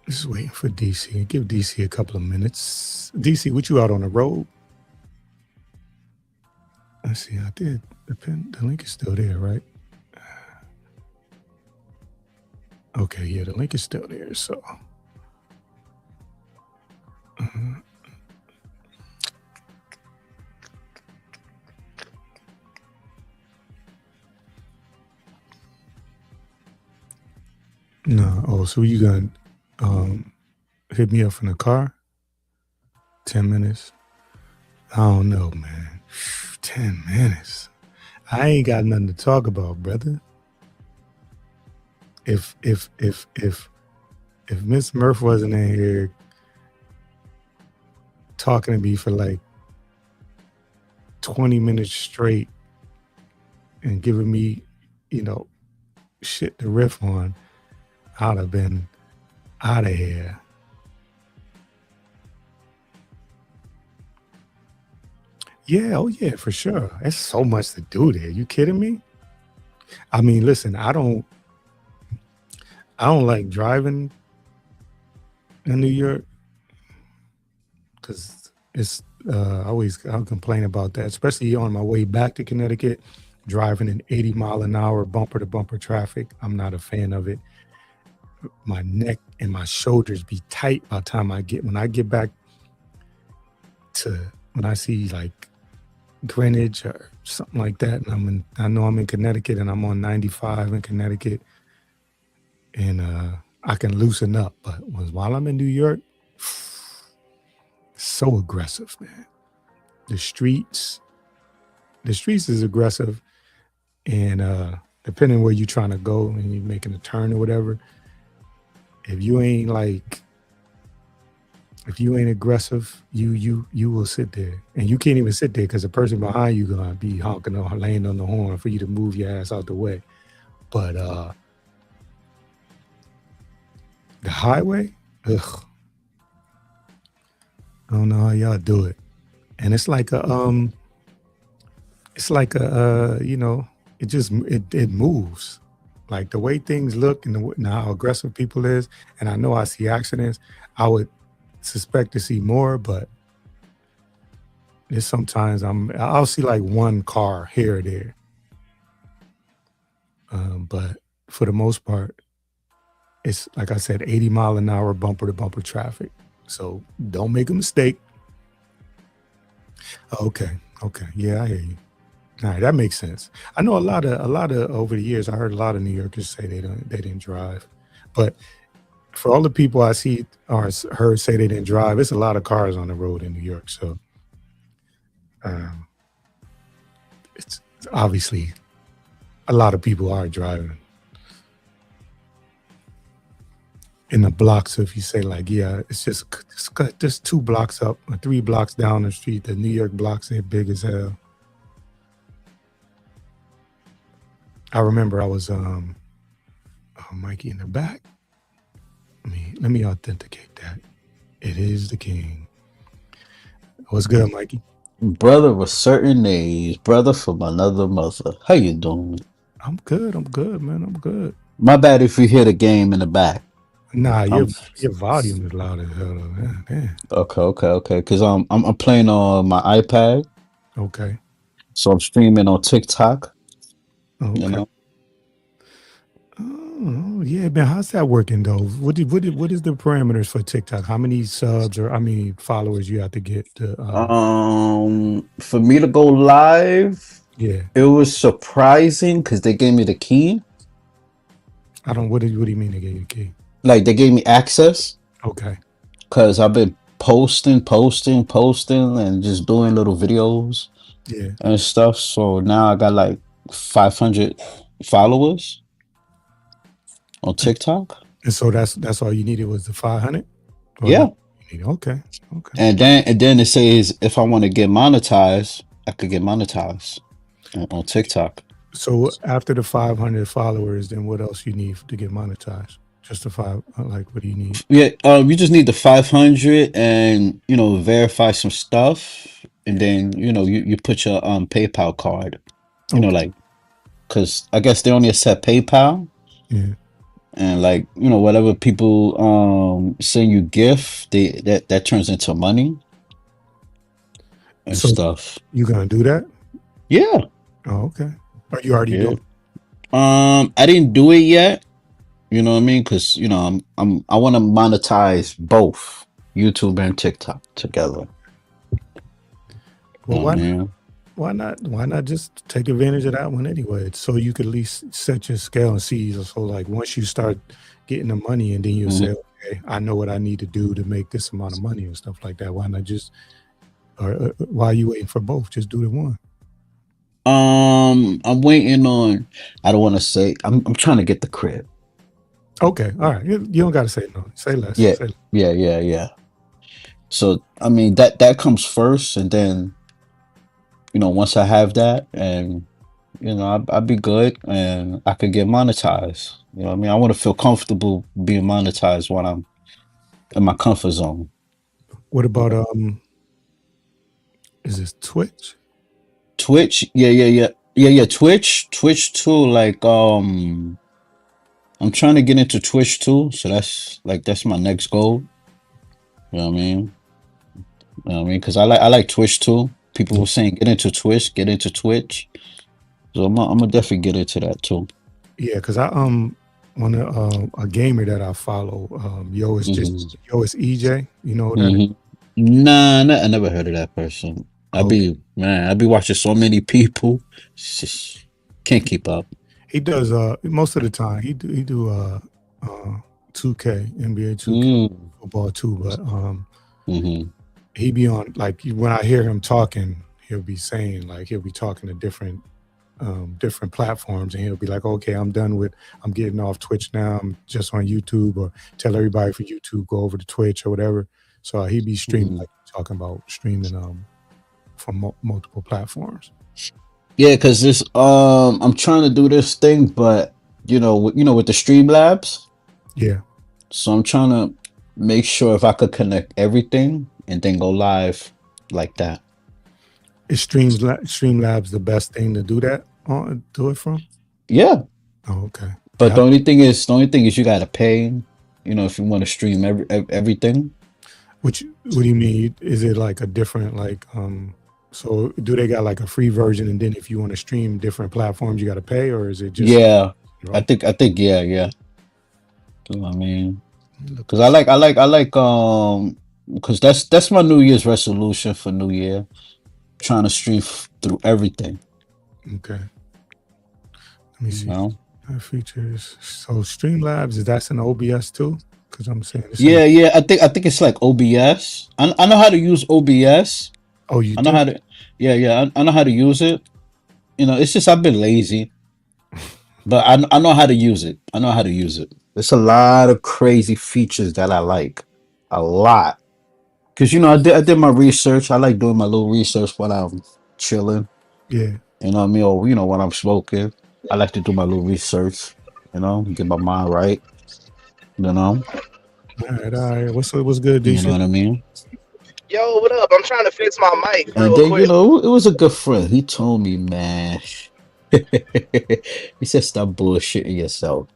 Just waiting for DC. Give DC a couple of minutes. DC, what you out on the road? Let's see. I did. The link is still there, right? Okay, yeah, the link is still there. So, no. Oh, so you gonna hit me up from the car? 10 minutes. I don't know, man. 10 minutes. I ain't got nothing to talk about, brother. If Miss Murph wasn't in here talking to me for like 20 minutes straight and giving me, shit to riff on, I'd have been out of here. Yeah, oh yeah, for sure. There's so much to do there. You kidding me? I mean, listen, I don't like driving in New York because it's I'll complain about that, especially on my way back to Connecticut, driving in 80 mile an hour bumper to bumper traffic. I'm not a fan of it. My neck and my shoulders be tight by the time when I get back to when I see like Greenwich or something like that, and I know I'm in Connecticut and I'm on 95 in Connecticut, and I can loosen up. But while I'm in New York, so aggressive, man. The streets is aggressive, and depending where you're trying to go and you're making a turn or whatever, if you ain't aggressive, you will sit there, and you can't even sit there because the person behind you gonna be honking or laying on the horn for you to move your ass out the way. But the highway, ugh, I don't know how y'all do it, and it's like it moves. Like the way things look and how aggressive people is, and I know I see accidents. I would suspect to see more, but there's sometimes I'll see like one car here or there. But for the most part, it's like I said, 80 mile an hour bumper to bumper traffic. So don't make a mistake. Okay. Yeah, I hear you. All right, that makes sense. I know a lot of over the years, I heard a lot of New Yorkers say they didn't drive, but for all the people I see or heard say they didn't drive, it's a lot of cars on the road in New York. So it's obviously a lot of people are driving in the blocks. So if you say like, yeah, it's just 2 blocks up or 3 blocks down the street, the New York blocks are big as hell. I remember I was Mikey in the back. Let me authenticate that. It is the king. What's good, Mikey? Brother with certain age, brother from another mother. How you doing? I'm good, man. I'm good. My bad if you hear the game in the back. Nah, I'm your volume is loud as hell, though. Man. Damn. okay. Cause I'm playing on my iPad, Okay. so I'm streaming on TikTok. Okay. You know, Oh yeah, man. How's that working though? What is the parameters for TikTok? How many subs or followers you have to get to? for me to go live, Yeah. it was surprising because they gave me the key. I don't. What do you mean they gave you a key? Like they gave me access Okay. because I've been posting, and just doing little videos Yeah. and stuff. So now I got like 500 followers on TikTok. And so that's all you needed was the 500. Yeah. Okay. And then it says if I want to get monetized, I could get monetized on TikTok. So after the 500 followers, then what else you need to get monetized? Just the 5. Like, what do you need? Yeah, you just need the 500 and verify some stuff, and then you put your PayPal card. Okay. Like because I guess they only accept PayPal. Yeah. And like whatever people send you gift, that turns into money and So stuff. you gonna do that? Yeah, Oh, okay. Are you already yeah. doing? I didn't do it yet. You know what I mean? Because I want to monetize both YouTube and TikTok together. You Well, know what I mean? why not just take advantage of that one anyway? So you could at least set your scale and see. So like once you start getting the money, and then you'll say, Mhm. okay, I know what I need to do to make this amount of money and stuff like that. Why not just, or why are you waiting for both? Just do the one. I'm waiting on. I don't want to say. I'm trying to get the crib. Okay, all right. You don't got to say no. Say less. Yeah, Say less. yeah. So I mean that comes first, and then once I have that, and I'll be good, and I could get monetized. You know what I mean? I want to feel comfortable being monetized when I'm in my comfort zone. What about Yeah. Is this Twitch? Twitch, yeah. Twitch too. Like I'm trying to get into Twitch too, so that's my next goal. You know what I mean? You know what I mean? Because I like Twitch too. People Yeah, were saying get into Twitch, get into Twitch. So I'm gonna definitely get into that too. yeah. Because I one a gamer that I follow, Hmm. Yo is EJ. You know who that is? Hmm. Nah, I never heard of that person. Okay. I be watching so many people. It's just can't keep up. He does most of the time he do 2K, NBA 2K Mm. football too, but Hmm. he be on like when I hear him talking, he'll be saying like he'll be talking to different platforms, and he'll be like, okay, I'm getting off Twitch now, I'm just on YouTube, or tell everybody for YouTube go over to Twitch or whatever. So he be streaming, Hmm. like talking about streaming from multiple platforms. Yeah, because this I'm trying to do this thing, but with the Streamlabs. Yeah. So I'm trying to make sure if I could connect everything and then go live like that. Is Streamlabs the best thing to do it from? Yeah, Oh, okay. but Yeah. the only thing is you gotta pay. If you want to stream everything. What do you mean? Is it like a different like so do they got like a free version, and then if you want to stream different platforms you got to pay, or is it just Yeah, I raw? think I think yeah. You know what I mean, Look because this up. I like because that's my New Year's resolution for New Year, trying to stream through everything. Okay. Let me You see. know. Features. So Streamlabs, is that's an OBS too? Because I'm saying this ain't. Yeah. I think it's like OBS. I know how to use OBS. Oh, you I know do? how to. Yeah. I know how to use it. It's just I've been lazy, but I know how to use it. I know how to use it. There's a lot of crazy features that I like, a lot. Cause I did my research. I like doing my little research when I'm chilling. Yeah. You know what I mean? Or when I'm smoking, I like to do my little research. Get my mind right. You know. All right. All right. What's good, You know DC? what I mean? Yo, what up? I'm trying to fix my mic And real then quick. it was a good friend. He told me, man. He said, "Stop bullshitting yourself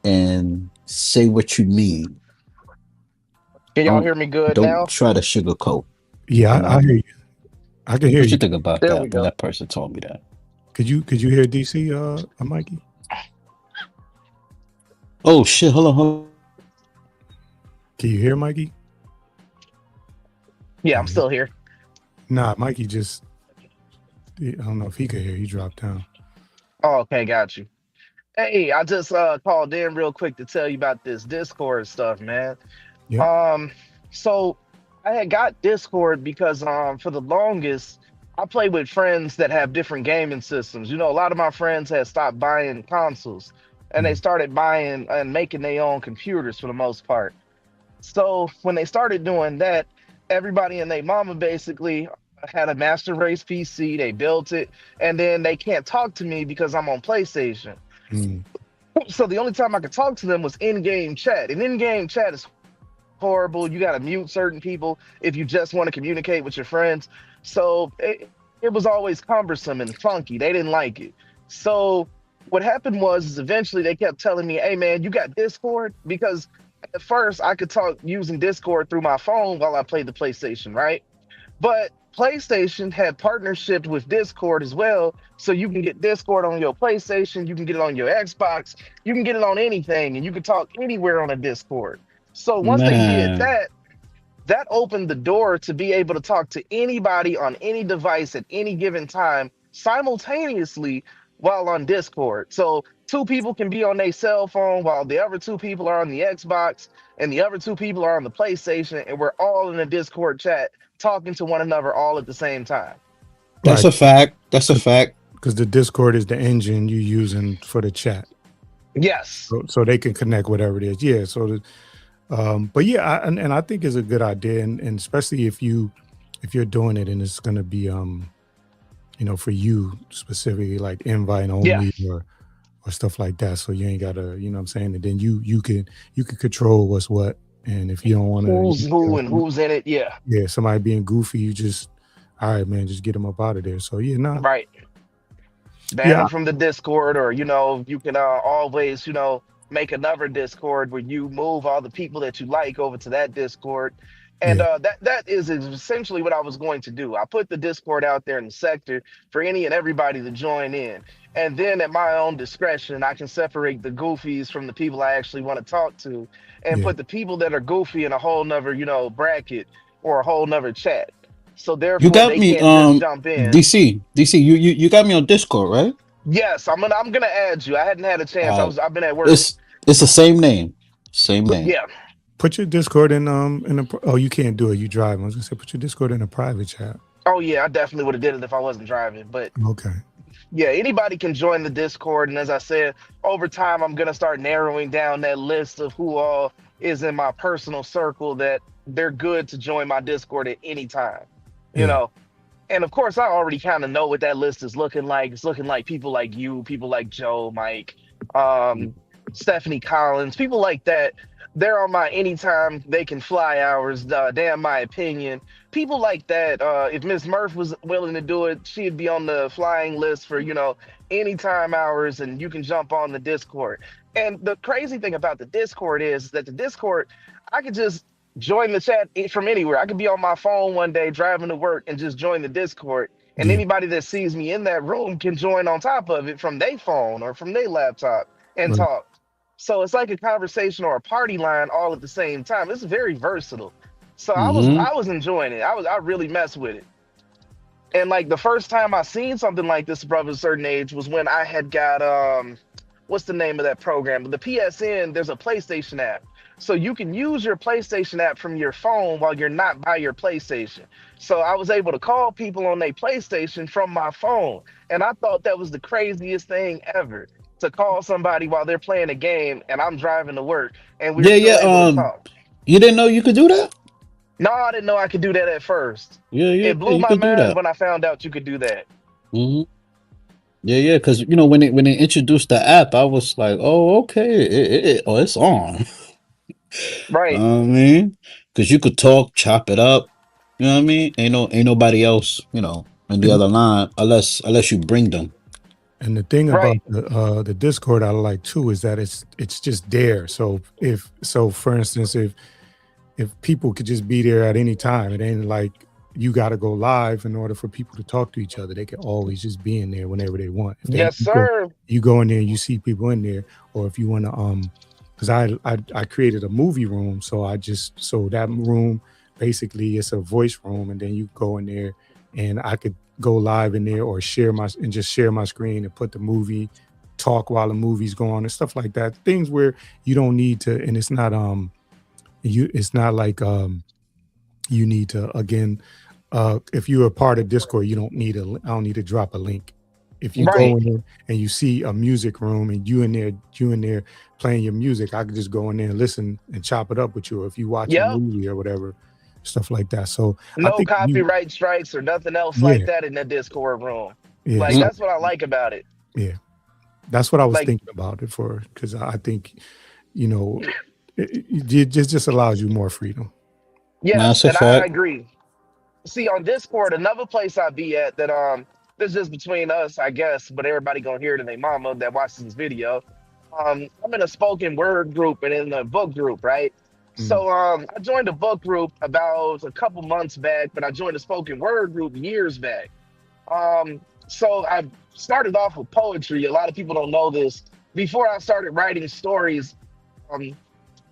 and say what you mean. Can y'all Don't hear me good don't now? try to sugarcoat." Yeah, You I know hear you. I can hear what you you. think about There we that when go. that person told me that? Could you hear DC Mikey? Oh shit! Hold on. Can you hear Mikey? Yeah, Oh, I'm still here. nah, Mikey just I don't know if he could hear. He dropped down. Oh, okay, got you. Hey, I just called in real quick to tell you about this Discord stuff, man. Yep. Um, so I had got Discord because for the longest I play with friends that have different gaming systems. A lot of my friends had stopped buying consoles and they Mm. started buying and making their own computers for the most part. So when they started doing that, everybody and their mama basically had a master race PC. They built it, and then they can't talk to me because I'm on PlayStation. Mm. So the only time I could talk to them was in-game chat, and in-game chat is horrible. You got to mute certain people if you just want to communicate with your friends. So it was always cumbersome and funky. They didn't like it. So what happened was is eventually they kept telling me, "Hey man, you got Discord?" Because at first I could talk using Discord through my phone while I played the PlayStation, right? But PlayStation had partnership with Discord as well, so you can get Discord on your PlayStation, you can get it on your Xbox, you can get it on anything, and you can talk anywhere on a Discord. So once they did Man, that, that opened the door to be able to talk to anybody on any device at any given time simultaneously while on Discord. So two people can be on their cell phone while the other two people are on the Xbox and the other two people are on the PlayStation, and we're all in a Discord chat talking to one another all at the same time. that's Right. a fact. That's a fact. Because the Discord is the engine you're using for the chat. Yes. So they can connect whatever it is. Yeah. So, but yeah, and I think it's a good idea, and especially if you're doing it and it's going to be for you specifically, like invite Yeah. only or stuff like that. So you ain't gotta, you know what I'm saying? And then you can control what's what. And if you don't want Who's who and to, who's in it. Yeah. yeah, somebody being goofy, you just, all right, man, just get them up out of there. So yeah, nah, Right. Ban yeah, them from the Discord, or you can always make another Discord where you move all the people that you like over to that Discord. And yeah, that is essentially what I was going to do. I put the Discord out there in the sector for any and everybody to join in, and then at my own discretion I can separate the goofies from the people I actually want to talk to, and yeah. put the people that are goofy in a whole nother bracket or a whole nother chat, so You therefore got they me, can't just jump in. DC. You got me on Discord, right? Yes, I'm gonna add you. I hadn't had a chance. Uh, I've been at work. it's the same name, same name. Yeah. Put your Discord in a, oh, you can't do it. You drive. I was gonna say put your Discord in a private chat. Oh yeah, I definitely would have did it if I wasn't driving. But Okay. yeah, anybody can join the Discord. And as I said, over time I'm gonna start narrowing down that list of who all is in my personal circle that they're good to join my Discord at any time. You Yeah. know. And of course I already kind of know what that list is looking like. It's looking like people like you, people like Joe, Mike, um, Stephanie Collins, people like that. They're on my anytime they can fly hours, damn my opinion. People like that. If Miss Murph was willing to do it, she'd be on the flying list for, anytime hours, and you can jump on the Discord. And the crazy thing about the Discord is that the Discord, I could just join the chat from anywhere. I could be on my phone one day driving to work and just join the Discord. And Yeah. anybody that sees me in that room can join on top of it from their phone or from their laptop and Right. talk. So it's like a conversation or a party line all at the same time. It's very versatile. So I was Hmm. I was enjoying it. I really messed with it. And like the first time I seen something like this above a certain age was when I had got what's the name of that program? The PSN, there's a PlayStation app. So you can use your PlayStation app from your phone while you're not by your PlayStation. So I was able to call people on their PlayStation from my phone. And I thought that was the craziest thing ever, to call somebody while they're playing a game and I'm driving to work and we were Yeah, yeah. still able to talk. You didn't know you could do that? No, I didn't know I could do that at first. Yeah, yeah, It yeah. blew You my could do mind that. when I found out you could do that. Hmm. Yeah, yeah. Because when they introduced the app, I was like, oh, okay, oh, it's on. Right. I mean, because you could talk, chop it up. You know what I mean? Ain't nobody else, in the And other line unless you bring them. and the thing about Right. the Discord I like too is that it's just there. So for instance, if people could just be there at any time, it ain't like you got to go live in order for people to talk to each other. They can always just be in there whenever they want. If they Yes, sir. you go in there and you see people in there, or if you want to because I created a movie room, so so that room basically it's a voice room, and then you go in there and I could go live in there or just share my screen and put the movie, talk while the movie's going and stuff like that. Things where you don't need to, and it's not like you need to, again, if you're a part of Discord, you don't need I don't need to drop a link. If you go Right. in there and you see a music room and you in there playing your music, I could just go in there and listen and chop it up with you. Or if you watch a Yep. movie or whatever, stuff like that. So I No think copyright strikes or nothing else like yeah, that in the Discord room. yeah. Like So that's what I like about it. yeah, that's what I was Like, thinking about it for, because I think, you know, it just allows you more freedom. yes, That's a and I fact. agree. See, on Discord, another place I be at that this is just between us, I guess, but everybody gonna hear it in their mama that watches this video. I'm in a spoken word group and in the book group, right? Mm. So I joined a book group about a couple months back, but I joined a spoken word group years back. So I started off with poetry. A lot of people don't know this. Before I started writing stories, um,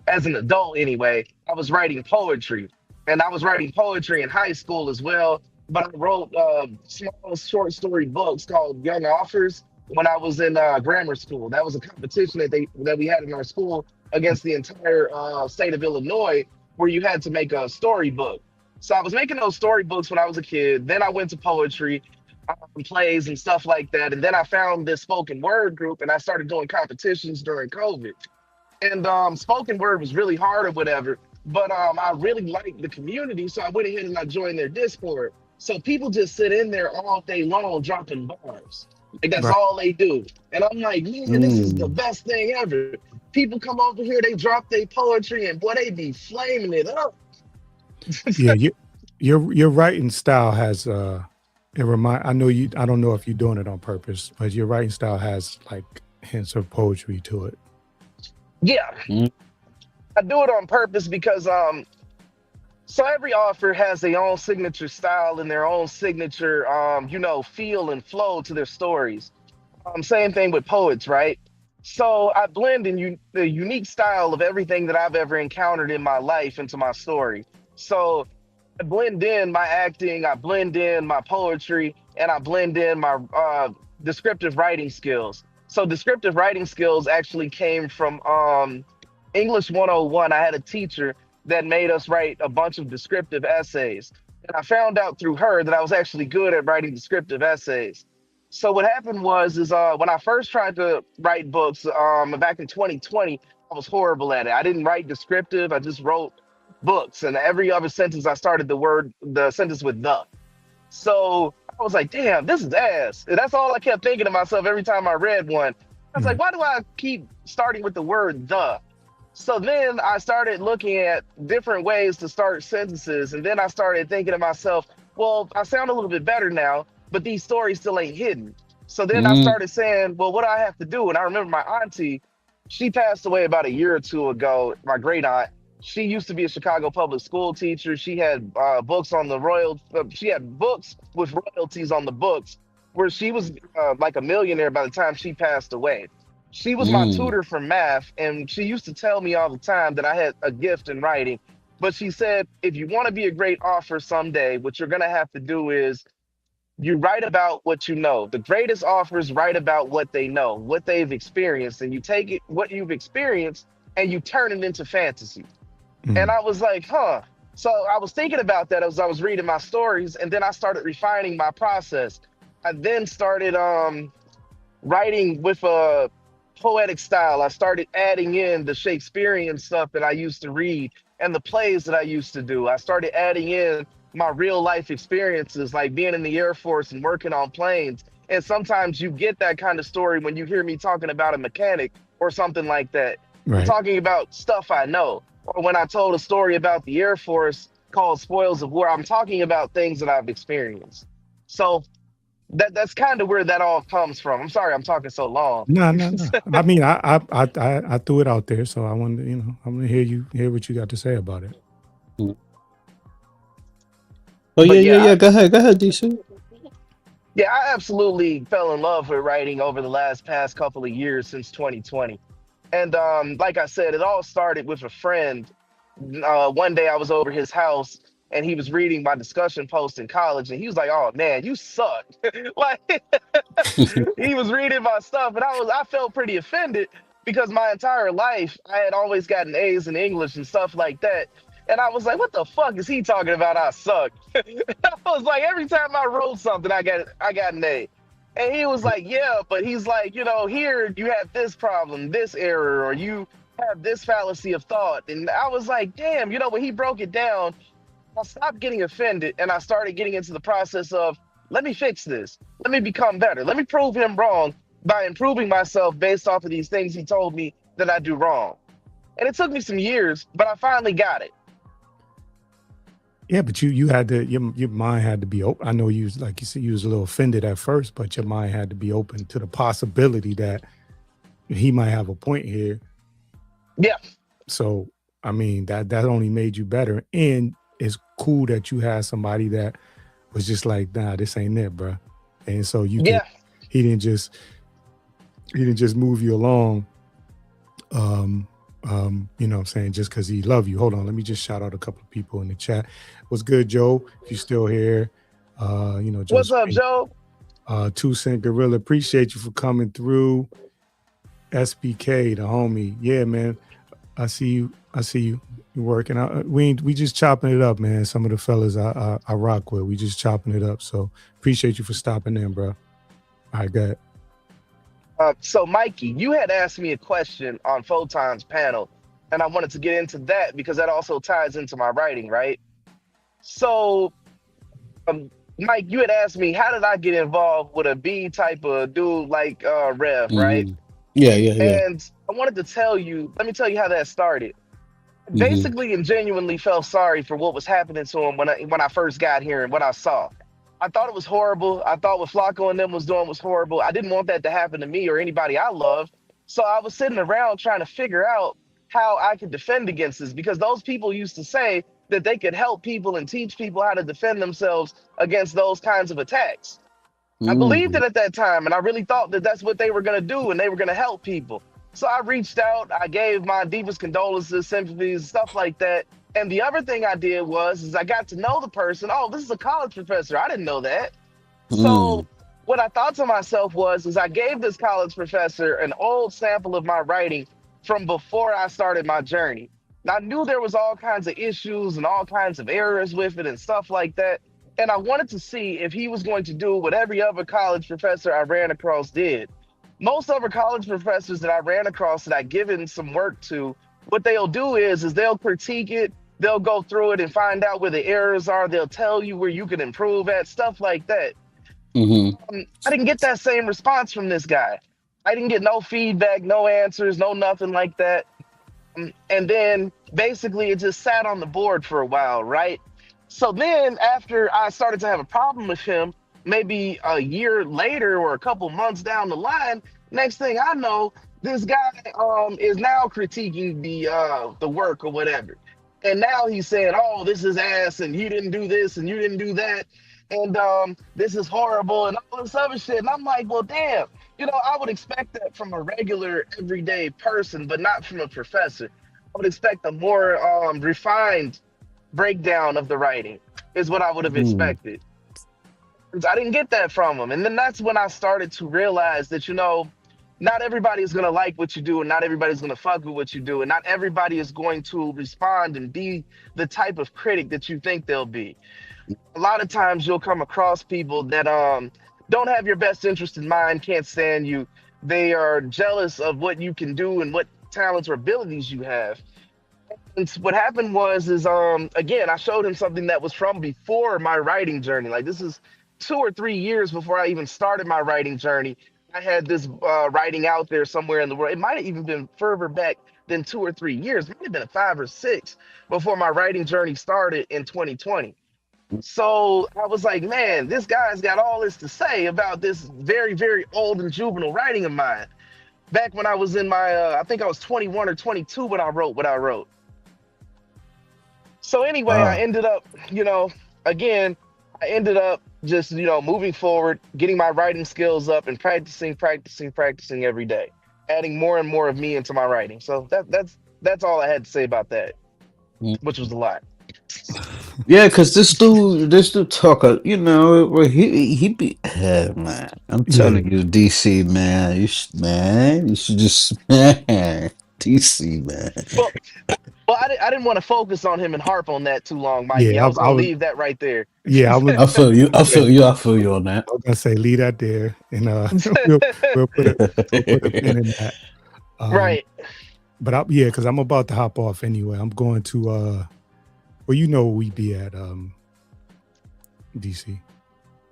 as an adult anyway, I was writing poetry. And I was writing poetry in high school as well. But I wrote small short story books called Young Authors when I was in grammar school. That was a competition that we had in our school against the entire state of Illinois, where you had to make a storybook. So I was making those storybooks when I was a kid. Then I went to poetry, plays, and stuff like that. And then I found this spoken word group, and I started doing competitions during COVID. And spoken word was really hard or whatever, but I really liked the community, so I went ahead and I joined their Discord. So people just sit in there all day long dropping bars. Like that's Right. all they do. And I'm like, man, this is the Mm. best thing ever. People come over here, they drop their poetry, and boy, they be flaming it up. Yeah, your writing style has it remind I know you I don't know if you're doing it on purpose, but your writing style has like hints of poetry to it. Yeah, Mm. I do it on purpose because so every author has their own signature style and their own signature feel and flow to their stories. Same thing with poets, right? So I blend the unique style of everything that I've ever encountered in my life into my story. So I blend in my acting, I blend in my poetry, and I blend in my descriptive writing skills. So descriptive writing skills actually came from English 101. I had a teacher that made us write a bunch of descriptive essays. And I found out through her that I was actually good at writing descriptive essays. So what happened was is when I first tried to write books back in 2020, I was horrible at it. I didn't write descriptive. I just wrote books, and every other sentence I started the sentence with the. So I was like, damn, this is ass. And that's all I kept thinking to myself every time I read one. I was like, Mm. why do I keep starting with the word the? So then I started looking at different ways to start sentences. And then I started thinking to myself, well, I sound a little bit better now, but these stories still ain't hidden. So then I Mm. started saying, well, what do I have to do? And I remember my auntie, she passed away about a year or two ago, my great aunt. She used to be a Chicago public school teacher. She had books on the she had books with royalties on the books, where she was like a millionaire by the time she passed away. She was my Mm. tutor for math, and she used to tell me all the time that I had a gift in writing. But she said, if you want to be a great author someday, what you're going to have to do is you write about what you know. The greatest authors write about what they know, what they've experienced, and you take it, what you've experienced, and you turn it into fantasy. And Mm. I was like, huh. So I was thinking about that as I was reading my stories, and then I started refining my process. I then started writing with a poetic style. I started adding in the Shakespearean stuff that I used to read and the plays that I used to do. I started adding in my real life experiences, like being in the Air Force and working on planes. And sometimes you get that kind of story when you hear me talking about a mechanic or something like that. I'm Right. talking about stuff I know. Or when I told a story about the Air Force called Spoils of War, I'm talking about things that I've experienced. So that's kind of where that all comes from. I'm sorry I'm talking so long. No, no, no. I mean, I threw it out there, so I wanted to, I want to hear what you got to say about it. Oh But yeah. Go ahead, DC. yeah, I absolutely fell in love with writing over the past couple of years since 2020. And like I said, it all started with a friend. One day I was over his house and he was reading my discussion post in college, and he was like, "Oh man, you suck." Like he was reading my stuff, and I felt pretty offended because my entire life I had always gotten A's in English and stuff like that. And I was like, what the fuck is he talking about? I suck. I was like, every time I wrote something, I got an A. And he was like, yeah, but he's like, here you have this problem, this error, or you have this fallacy of thought. And I was like, damn, when he broke it down, I stopped getting offended and I started getting into the process of, let me fix this. Let me become better. Let me prove him wrong by improving myself based off of these things he told me that I do wrong. And it took me some years, but I finally got it. Yeah, but you had to your mind had to be open. I know you was like you said you was a little offended at first, but your mind had to be open to the possibility that he might have a point here. Yeah. So I mean, that only made you better. And it's cool that you had somebody that was just like, nah, this ain't it, bro. And so you could Yeah. he didn't just move you along. You know what I'm saying, just because he love you. Hold on, let me just shout out a couple of people in the chat. What's good, Joe? If you're still here, you know, Joe What's up, Spring, Joe? 2 Cent Gorilla, appreciate you for coming through. SBK, the homie. Yeah, man. I see you. You're working out. We just chopping it up, man. Some of the fellas I rock with, we just chopping it up. So appreciate you for stopping in, bro. All right, good. So Mikey, you had asked me a question on Photon's panel, and I wanted to get into that because that also ties into my writing, right? So, Mike, you had asked me how did I get involved with a B type of dude like Rev, right? Hmm. Yeah. And I wanted to tell you, let me tell you how that started. Hmm. Basically and genuinely felt sorry for what was happening to him when I first got here and what I saw. I thought it was horrible. I thought what Flacco and them was doing was horrible. I didn't want that to happen to me or anybody I love. So I was sitting around trying to figure out how I could defend against this because those people used to say that they could help people and teach people how to defend themselves against those kinds of attacks. I believed Hmm. it at that time, and I really thought that that's what they were going to do, and they were going to help people. So I reached out, I gave my deepest condolences, sympathies, stuff like that. And the other thing I did was, is I got to know the person. Oh, this is a college professor. I didn't know that. Hmm. So what I thought to myself was, is I gave this college professor an old sample of my writing from before I started my journey. And I knew there was all kinds of issues and all kinds of errors with it and stuff like that. And I wanted to see if he was going to do what every other college professor I ran across did. Most other college professors that I ran across that I given some work to, what they'll do is they'll critique it, they'll go through it and find out where the errors are, they'll tell you where you can improve at, stuff like that. Hmm. I didn't get that same response from this guy. I didn't get no feedback, no answers, no nothing like that. And then basically it just sat on the board for a while, right? So then after I started to have a problem with him, maybe a year later or a couple months down the line, next thing I know, this guy is now critiquing the work or whatever. And now he's saying, "Oh, this is ass, and you didn't do this, and you didn't do that, and this is horrible, and all this other shit." And I'm like, "Well, damn, I would expect that from a regular, everyday person, but not from a professor. I would expect a more refined breakdown of the writing, is what I would have Hmm. expected." I didn't get that from him. And then that's when I started to realize that, not everybody is going to like what you do, and not everybody's going to fuck with what you do, and not everybody is going to respond and be the type of critic that you think they'll be. A lot of times you'll come across people that don't have your best interest in mind, can't stand you. They are jealous of what you can do and what talents or abilities you have. And what happened was is again, I showed him something that was from before my writing journey. Like, this is 2 or 3 years before I even started my writing journey. I had this writing out there somewhere in the world. It might have even been further back than 2 or 3 years. It might have been 5 or 6 before my writing journey started in 2020. So I was like, man, this guy's got all this to say about this very, very old and juvenile writing of mine. Back when I was in my, I think I was 21 or 22 when I wrote what I wrote. So anyway, I Wow. ended up, again, I ended up just, moving forward, getting my writing skills up and practicing every day, adding more and more of me into my writing. So that's all I had to say about that, which was a lot. Yeah, cause this dude talk, well, he be, man. I'm Yeah. telling you, DC man, you should just man, DC man. Well, well, I didn't want to focus on him and harp on that too long, Mikey. I Yeah, was I gonna was. leave that right there. Yeah, I was. I feel you. I Yeah, feel you. I feel you on that. I was gonna say leave that there, and we'll we'll put a we'll put a pin in that. Um, Right. but yeah, because I'm about to hop off anyway. I'm going to well, you know, we be at DC.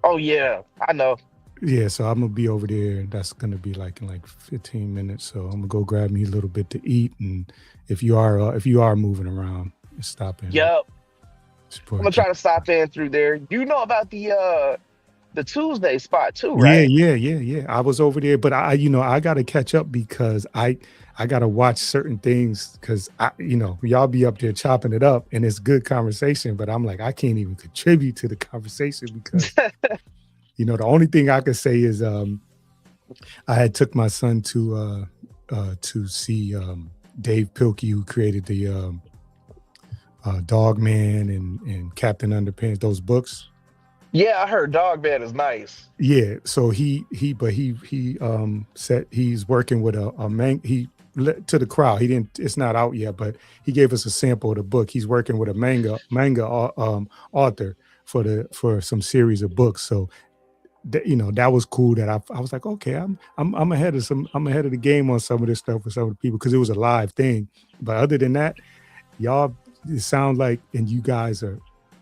Oh yeah, I know. Yeah, so I'm gonna be over there. That's gonna be like in like 15 minutes. So I'm gonna go grab me a little bit to eat, and if you are moving around, stop in. Yep. I'm Support gonna that. try to stop in through there. You know about the Tuesday spot too, Yeah, right? yeah. I was over there, but I got to catch up because I I gotta watch certain things because y'all be up there chopping it up and it's good conversation, but I'm like, I can't even contribute to the conversation because the only thing I could say is I had took my son to see Dave Pilkey, who created the Dog Man and Captain Underpants, those books. Yeah, I heard Dog Man is nice. Yeah, so he said he's working with he to the crowd. He didn't. It's not out yet, but he gave us a sample of the book. He's working with a manga author for some series of books. So that was cool. That I was like, okay, I'm ahead of the game on some of this stuff with some of the people because it was a live thing. But other than that, y'all, it sounds like, and you guys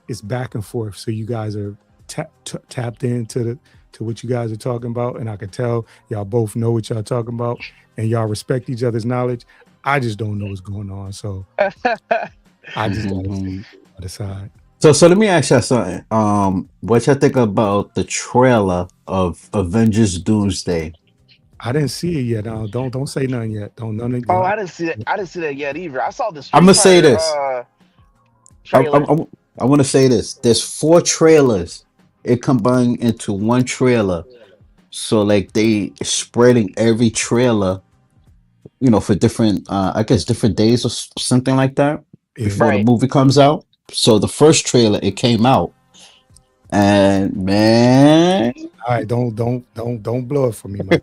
it's back and forth. So you guys are tapped into what you guys are talking about, and I can tell y'all both know what y'all talking about, and y'all respect each other's knowledge. I just don't know what's going on, so I just gotta stay on the other side. So let me ask you something. What y'all think about the trailer of Avengers Doomsday? I didn't see it yet. Don't say nothing yet. Don't Oh, I didn't see that. I didn't see that yet either. I saw the I'm gonna Street say Fighter, this. I trailer. want to say this. There's 4 trailers. It combined into one trailer. So like they spreading every trailer, for different, I guess different days or something like that Yeah. before the Right. movie comes out. So the first trailer it came out, and man, All right, don't blow it for me, Mike.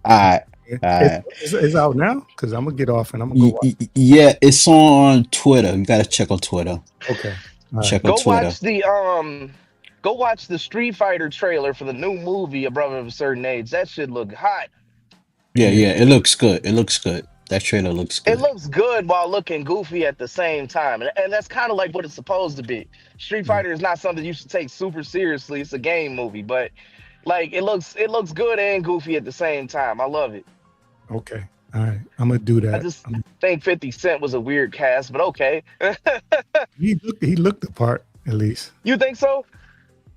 I It's out now because I'm gonna get off and I'm gonna go watch. yeah, it's on Twitter. You gotta check on Twitter. Okay. All right. Check on Go Twitter. watch the Street Fighter trailer for the new movie, A Brother of a Certain Age. That shit look hot. Yeah, it looks good. It looks good. That trailer looks It good. looks good while looking goofy at the same time. And that's kind of like what it's supposed to be. Street Fighter is not something you should take super seriously. It's a game movie, but like it looks good and goofy at the same time. I love it. Okay. All right. I'm gonna do I that. just think 50 Cent was a weird cast, but okay. He looked the part at least. You think so?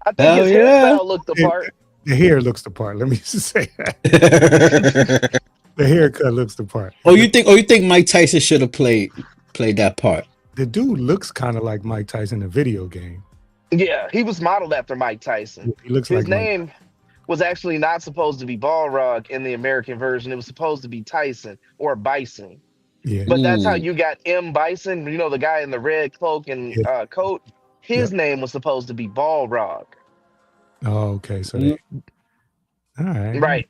I think Hell his yeah. hairstyle looked the part. The hair looks the part. Let me just say that. The haircut looks the part. you think Mike Tyson should have played that part? The dude looks kind of like Mike Tyson in a video game. Yeah, he was modeled after Mike Tyson. He looks His like Mike. name was actually not supposed to be Balrog in the American version. It was supposed to be Tyson or Bison. Yeah. But that's how you got M. Bison, the guy in the red cloak and coat. His name was supposed to be Balrog. Oh, okay. So all right.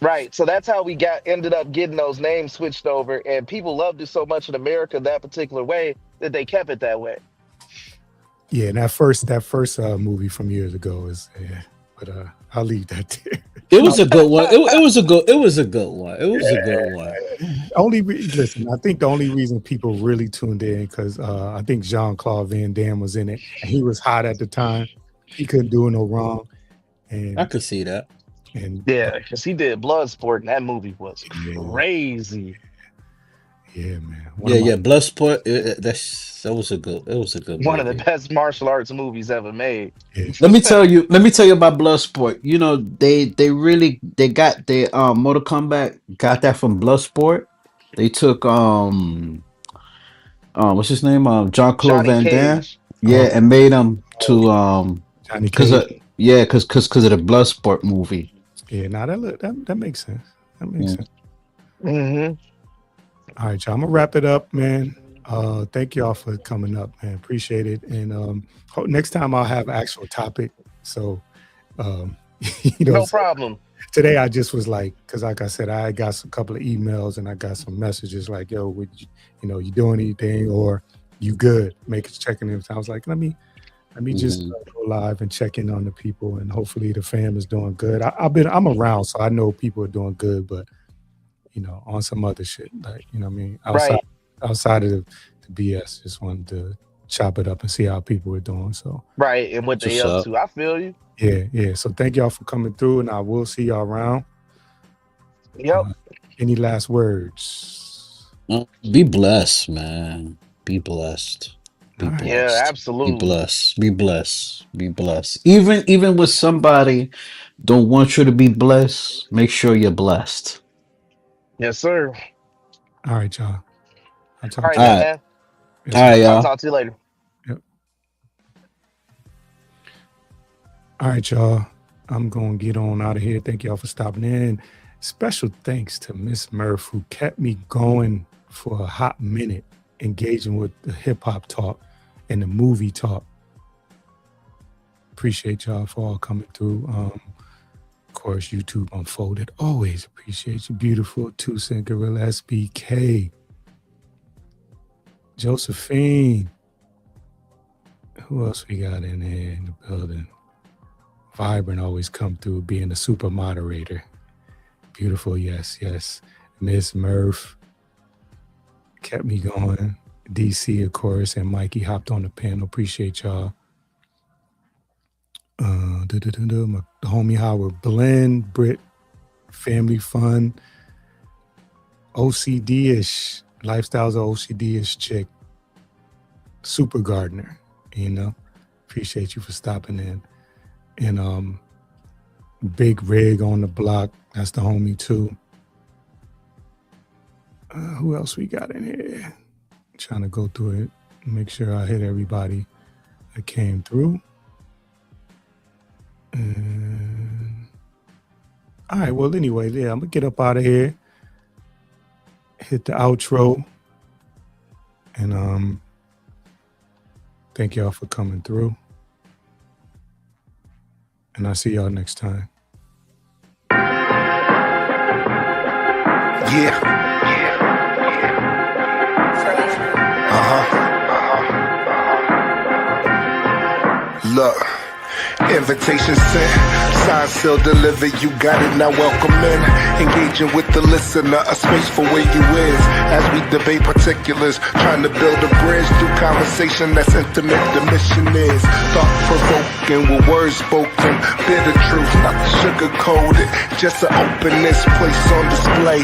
Right. So that's how we ended up getting those names switched over. And people loved it so much in America that particular way that they kept it that way. Yeah, and that first movie from years ago is but I'll leave that there. It was a good one. It was a good one. It was a good one. Listen, I think the only reason people really tuned in because I think Jean-Claude Van Damme was in it and he was hot at the time. He couldn't do no wrong. And I could see that. and Yeah, because he did Bloodsport and that movie was crazy. yeah, man. Bloodsport. That was a good. One of the movie. best martial arts movies ever made. Let me tell you about Bloodsport. They got their Mortal Kombat got that from Bloodsport. They took what's his name? Jean-Claude Johnny Van Damme. Cage. Yeah, and made him to Johnny because of Cage. the Bloodsport movie. Yeah, now that makes sense. That makes Yeah. sense. Mm-hmm. All right, y'all. I'm gonna wrap it up, man. Thank y'all for coming up, man. Appreciate it. And next time I'll have actual topic. So No problem. today I just was like, because like I said, I got a couple of emails and I got some messages like, yo, would you doing anything or you good? Checking in. So I was like, let me just go live and check in on the people and hopefully the fam is doing good. I'm around, so I know people are doing good, but on some other shit, like what I mean, outside of the BS, just wanted to chop it up and see how people are doing. So Right, and what they What's up up? to. I feel you. yeah. So thank y'all for coming through, and I will see y'all around. Yep. Any last words? Be blessed, man. Be blessed. Be All right. Yeah, blessed. Be absolutely. blessed. Be blessed. Be blessed. Even with somebody don't want you to be blessed, make sure you're blessed. Yes, sir. All right, y'all. I'll All talk right, to you. All right, man. Yes, all sir. right, I'll y'all. talk to you later. Yep. All right, y'all. I'm going to get on out of here. Thank y'all for stopping in. Special thanks to Miss Murph, who kept me going for a hot minute, engaging with the hip hop talk and the movie talk. Appreciate y'all for all coming through. Of course, YouTube Unfolded. Always appreciate you. Beautiful. Two Cent Gorilla SBK. Josephine. Who else we got in there in the building? Vibrant always come through being the super moderator. Beautiful, yes. Miss Murph kept me going. DC, of course, and Mikey hopped on the panel. Appreciate y'all. The homie Howard Blend, Brit, Family Fun, OCD-ish, Lifestyles of OCD-ish chick, Super Gardener, appreciate you for stopping in. And Big Rig on the block, that's the homie too. Who else we got in here? Trying to go through it, make sure I hit everybody that came through. All right, well, anyway, I'm gonna get up out of here, hit the outro, and thank y'all for coming through, and I'll see y'all next time. Look, invitation sent, sign still delivered, you got it, now welcome in. Engaging with the listener, a space for where you is. As we debate particulars, trying to build a bridge through conversation that's intimate. The mission is thought-provoking with words spoken. Bitter truth, not sugar-coated, just an openness place on display.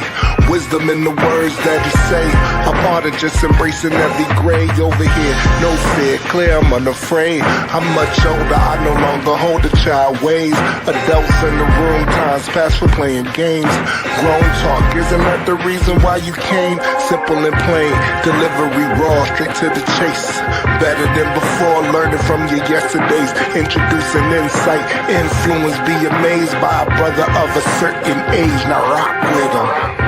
Wisdom in the words that he say, a part of just embracing every gray over here. No fear, clear, I'm unafraid. I'm much older, I no longer hold a child ways. Adults in the room, times past for playing games. Grown talk, isn't that the reason why you came? Simple and plain, delivery raw, straight to the chase. Better than before, learning from your yesterdays. Introducing insight, influence, be amazed by a brother of a certain age. Now rock with him.